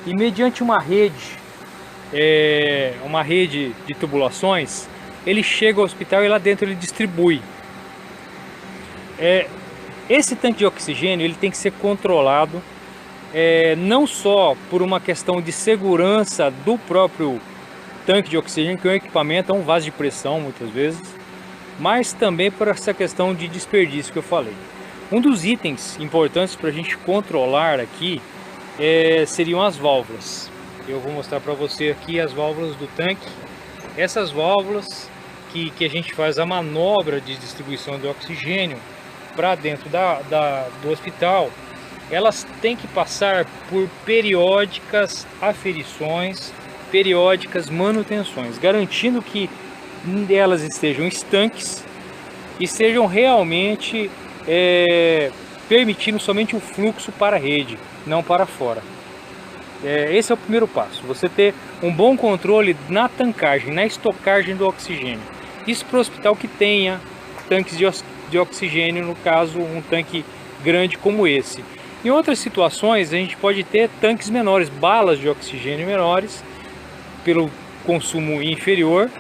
e mediante uma rede de tubulações, ele chega ao hospital e lá dentro ele distribui. Esse tanque de oxigênio ele tem que ser controlado não só por uma questão de segurança do próprio tanque de oxigênio, que é um equipamento, é um vaso de pressão muitas vezes, mas também por essa questão de desperdício que eu falei. Um dos itens importantes para a gente controlar aqui seriam as válvulas. Eu vou mostrar para você aqui as válvulas do tanque. Essas válvulas que a gente faz a manobra de distribuição de oxigênio para dentro do hospital, elas têm que passar por periódicas aferições, periódicas manutenções, garantindo que elas estejam estanques e sejam realmente permitindo somente o fluxo para a rede, não para fora. Esse é o primeiro passo, você ter um bom controle na tancagem, na estocagem do oxigênio. Isso para o hospital que tenha tanques de oxigênio, no caso um tanque grande como esse. Em outras situações a gente pode ter tanques menores, balas de oxigênio menores, pelo consumo inferior,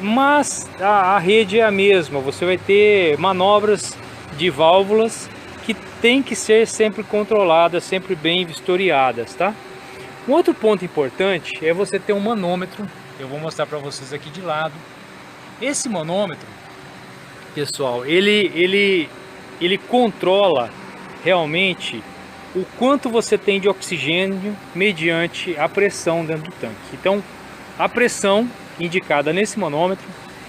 mas a rede é a mesma, você vai ter manobras de válvulas que tem que ser sempre controladas, sempre bem vistoriadas, tá? Um outro ponto importante é você ter um manômetro. Eu vou mostrar para vocês aqui de lado. Esse manômetro, pessoal, ele controla realmente o quanto você tem de oxigênio mediante a pressão dentro do tanque. Então, a pressão indicada nesse manômetro,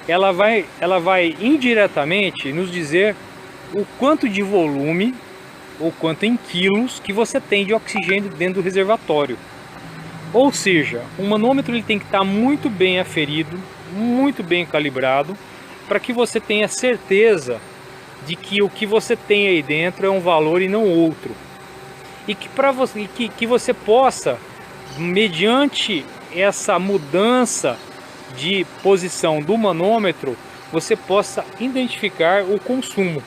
ela vai indiretamente nos dizer o quanto de volume, ou quanto em quilos, que você tem de oxigênio dentro do reservatório. Ou seja, o manômetro ele tem que estar muito bem aferido, muito bem calibrado, para que você tenha certeza de que o que você tem aí dentro é um valor e não outro. E que você possa, mediante essa mudança de posição do manômetro, você possa identificar o consumo.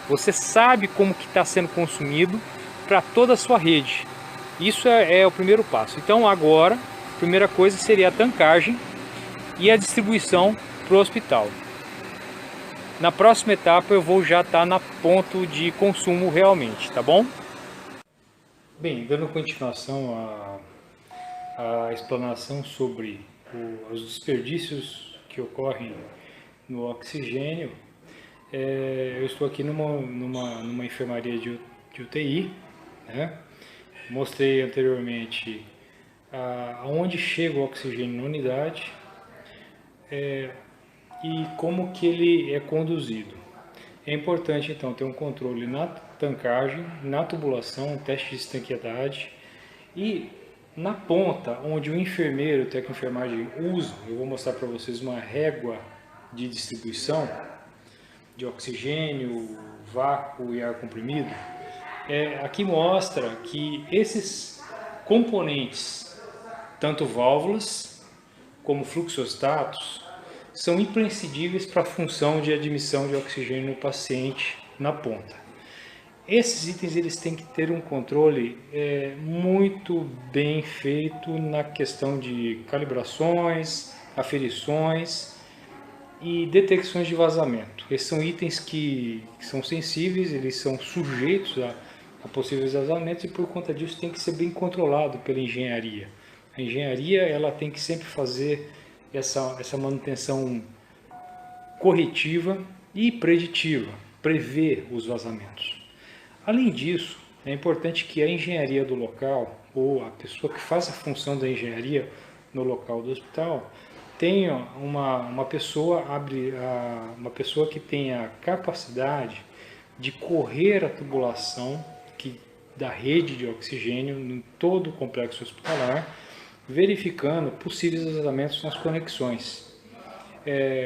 Você sabe como que está sendo consumido para toda a sua rede. Isso é o primeiro passo. Então agora, a primeira coisa seria a tancagem e a distribuição para o hospital. Na próxima etapa eu vou já estar na ponto de consumo realmente, tá bom? Bem, dando continuação à explanação sobre os desperdícios que ocorrem no oxigênio, eu estou aqui numa enfermaria de UTI, né? Mostrei anteriormente aonde chega o oxigênio na unidade e como que ele é conduzido. É importante então ter um controle na tancagem, na tubulação, teste de estanqueidade e na ponta onde o enfermeiro, o técnico de enfermagem usa. Eu vou mostrar para vocês uma régua de distribuição de oxigênio, vácuo e ar comprimido. Aqui mostra que esses componentes, tanto válvulas como fluxostatos, são imprescindíveis para a função de admissão de oxigênio no paciente na ponta. Esses itens eles têm que ter um controle muito bem feito na questão de calibrações, aferições e detecções de vazamento. Esses são itens que são sensíveis, eles são sujeitos a possíveis vazamentos e por conta disso tem que ser bem controlado pela engenharia. A engenharia ela tem que sempre fazer essa manutenção corretiva e preditiva, prever os vazamentos. Além disso, é importante que a engenharia do local, ou a pessoa que faz a função da engenharia no local do hospital, tenha uma pessoa que tenha a capacidade de correr a tubulação da rede de oxigênio em todo o complexo hospitalar, verificando possíveis vazamentos nas conexões.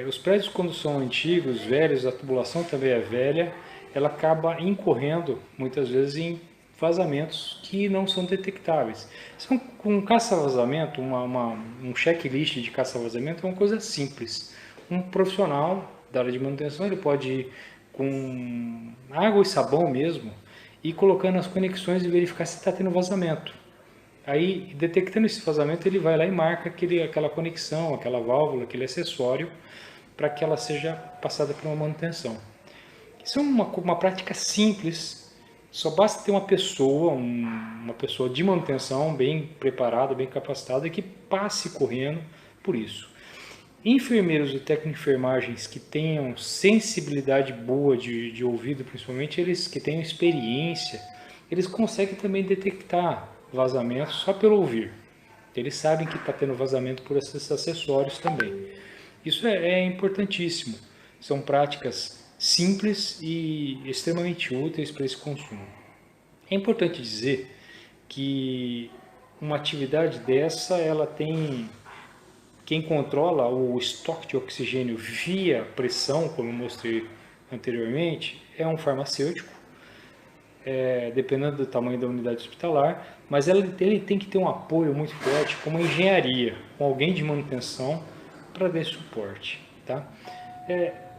Os prédios, quando são antigos, velhos, a tubulação também é velha, ela acaba incorrendo muitas vezes em vazamentos que não são detectáveis. Com caça-vazamento, um checklist de caça-vazamento é uma coisa simples. Um profissional da área de manutenção ele pode ir com água e sabão mesmo e colocando as conexões e verificar se está tendo vazamento. Aí, detectando esse vazamento, ele vai lá e marca aquela conexão, aquela válvula, aquele acessório, para que ela seja passada por uma manutenção. Isso é uma prática simples, só basta ter uma pessoa de manutenção bem preparada, bem capacitada, que passe correndo por isso. enfermeiros e técnicos de enfermagens que tenham sensibilidade boa de ouvido, principalmente eles que tenham experiência, eles conseguem também detectar vazamentos só pelo ouvir. Eles sabem que está tendo vazamento por esses acessórios também. Isso é importantíssimo. São práticas simples e extremamente úteis para esse consumo. É importante dizer que uma atividade dessa, ela tem... Quem controla o estoque de oxigênio via pressão, como eu mostrei anteriormente, é um farmacêutico, dependendo do tamanho da unidade hospitalar, mas ele tem que ter um apoio muito forte com uma engenharia, com alguém de manutenção para dar suporte. Tá?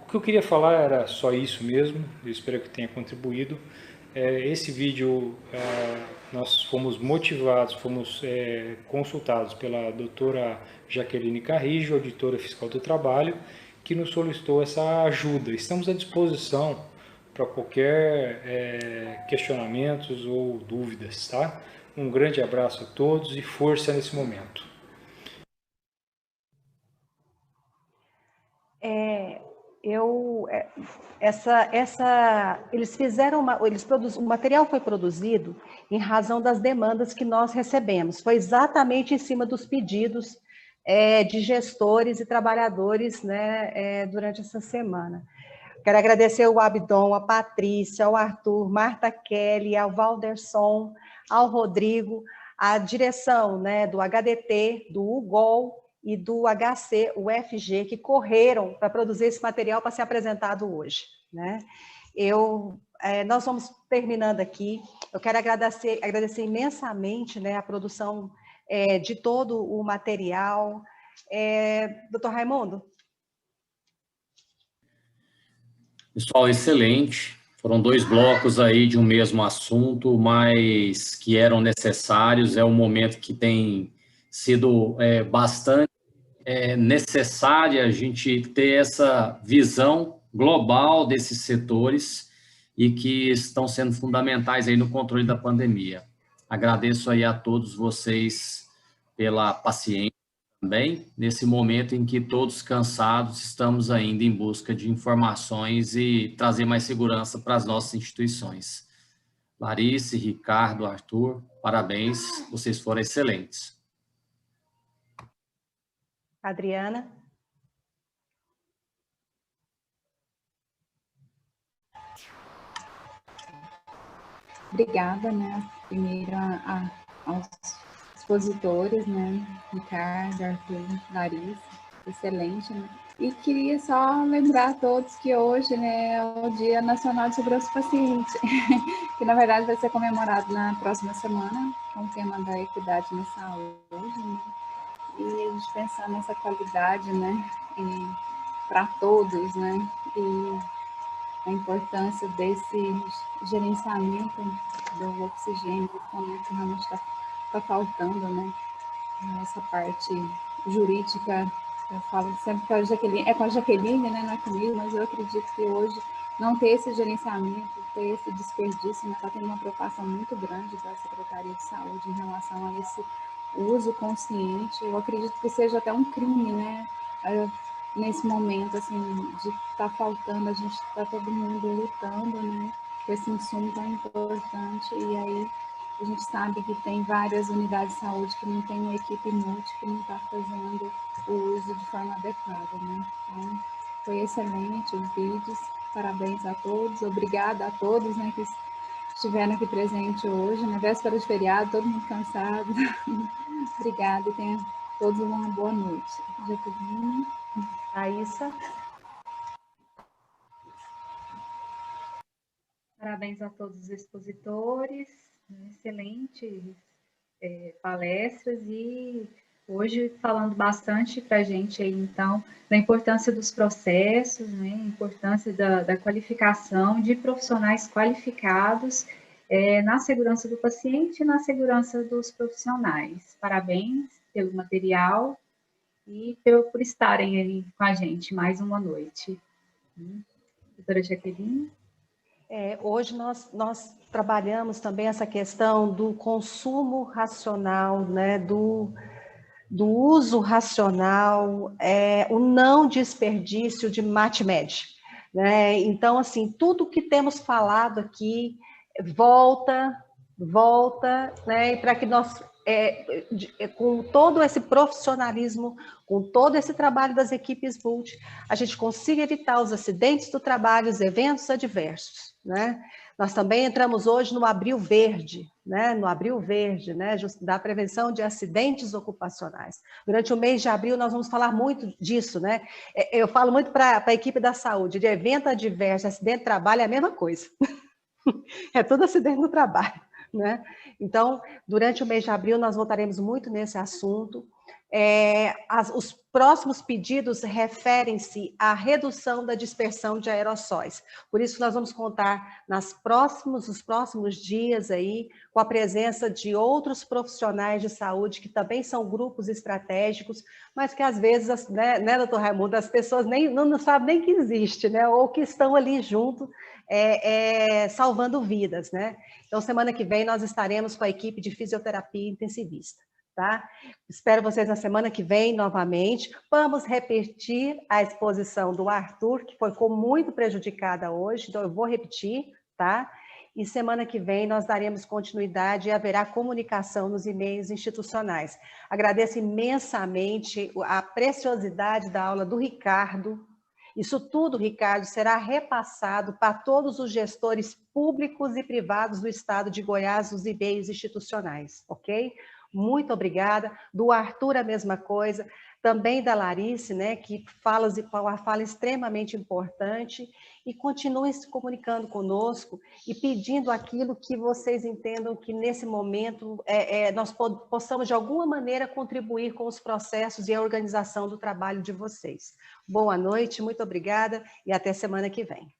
O que eu queria falar era só isso mesmo, eu espero que tenha contribuído. Esse vídeo, nós fomos motivados, fomos consultados pela doutora Jaqueline Carrijo, auditora fiscal do trabalho, que nos solicitou essa ajuda. Estamos à disposição para qualquer questionamentos ou dúvidas, tá? Um grande abraço a todos e força nesse momento. Eles fizeram o material foi produzido em razão das demandas que nós recebemos. Foi exatamente em cima dos pedidos de gestores e trabalhadores, né, durante essa semana. Quero agradecer ao Abdon, a Patrícia, ao Arthur, Marta Kelly, ao Valderson, ao Rodrigo, a direção, né, do HDT, do UGOL e do HC, UFG, que correram para produzir esse material para ser apresentado hoje. Né? Nós vamos terminando aqui. Eu quero agradecer imensamente, né, a produção de todo o material. Doutor Raimundo? Pessoal, excelente. Foram 2 blocos aí de um mesmo assunto, mas que eram necessários. É um momento que tem sido bastante necessária a gente ter essa visão global desses setores e que estão sendo fundamentais aí no controle da pandemia. Agradeço aí a todos vocês pela paciência também, nesse momento em que todos cansados estamos ainda em busca de informações e trazer mais segurança para as nossas instituições. Larice, Ricardo, Arthur, parabéns, vocês foram excelentes. Adriana? Obrigada, né, primeiro aos expositores, né, Ricardo, Arthur, Larissa, excelente, né? E queria só lembrar a todos que hoje, né, é o Dia Nacional de Segurança do Paciente, que na verdade vai ser comemorado na próxima semana, com o tema da equidade na saúde, né? E a gente pensando nessa qualidade, né, para todos, né, e a importância desse gerenciamento do oxigênio, como que realmente está faltando, né, essa parte jurídica. Eu falo sempre com a Jaqueline, né, não é comigo, mas eu acredito que hoje não ter esse gerenciamento, ter esse desperdício, está tendo uma preocupação muito grande da Secretaria de Saúde em relação a esse uso consciente. Eu acredito que seja até um crime, né, nesse momento, assim, de estar faltando, a gente está todo mundo lutando, né, com esse insumo tão importante, e aí a gente sabe que tem várias unidades de saúde que não tem uma equipe multi, que não está fazendo o uso de forma adequada, né. Então, foi excelente os vídeos, parabéns a todos, obrigada a todos, né, que estiveram aqui presente hoje, na véspera de feriado, todo mundo cansado. Obrigada e tenham todos uma boa noite. Jaqueline. Raíssa. Parabéns a todos os expositores, excelentes palestras, e hoje falando bastante para a gente aí, então, da importância dos processos, né, a importância da qualificação de profissionais qualificados na segurança do paciente e na segurança dos profissionais. Parabéns pelo material e por estarem aí com a gente mais uma noite. Doutora Jaqueline? Hoje nós trabalhamos também essa questão do consumo racional, né, do uso racional, o não desperdício de mate-med, né? Então, assim, tudo que temos falado aqui volta, né? Para que nós, com todo esse profissionalismo, com todo esse trabalho das equipes multi, a gente consiga evitar os acidentes do trabalho, os eventos adversos, né? Nós também entramos hoje no Abril Verde, né? No Abril Verde, né? Da prevenção de acidentes ocupacionais. Durante o mês de abril, nós vamos falar muito disso, né? Eu falo muito para a equipe da saúde, de evento adverso, acidente de trabalho é a mesma coisa. É tudo acidente no trabalho, né? Então, durante o mês de abril, nós voltaremos muito nesse assunto. Os próximos pedidos referem-se à redução da dispersão de aerossóis. Por isso, nós vamos contar nos próximos dias aí, com a presença de outros profissionais de saúde, que também são grupos estratégicos, mas que às vezes, né, doutor Raimundo, as pessoas não sabem nem que existe, né, ou que estão ali junto, salvando vidas, né? Então, semana que vem, nós estaremos com a equipe de fisioterapia intensivista. Tá? Espero vocês na semana que vem novamente. Vamos repetir a exposição do Arthur, que ficou muito prejudicada hoje, então eu vou repetir, tá? E semana que vem nós daremos continuidade e haverá comunicação nos e-mails institucionais. Agradeço imensamente a preciosidade da aula do Ricardo. Isso tudo, Ricardo, será repassado para todos os gestores públicos e privados do estado de Goiás, os e-mails institucionais, ok? Muito obrigada. Do Arthur, a mesma coisa. Também da Larice, né, que fala uma fala extremamente importante. E continuem se comunicando conosco e pedindo aquilo que vocês entendam que, nesse momento, nós possamos, de alguma maneira, contribuir com os processos e a organização do trabalho de vocês. Boa noite, muito obrigada e até semana que vem.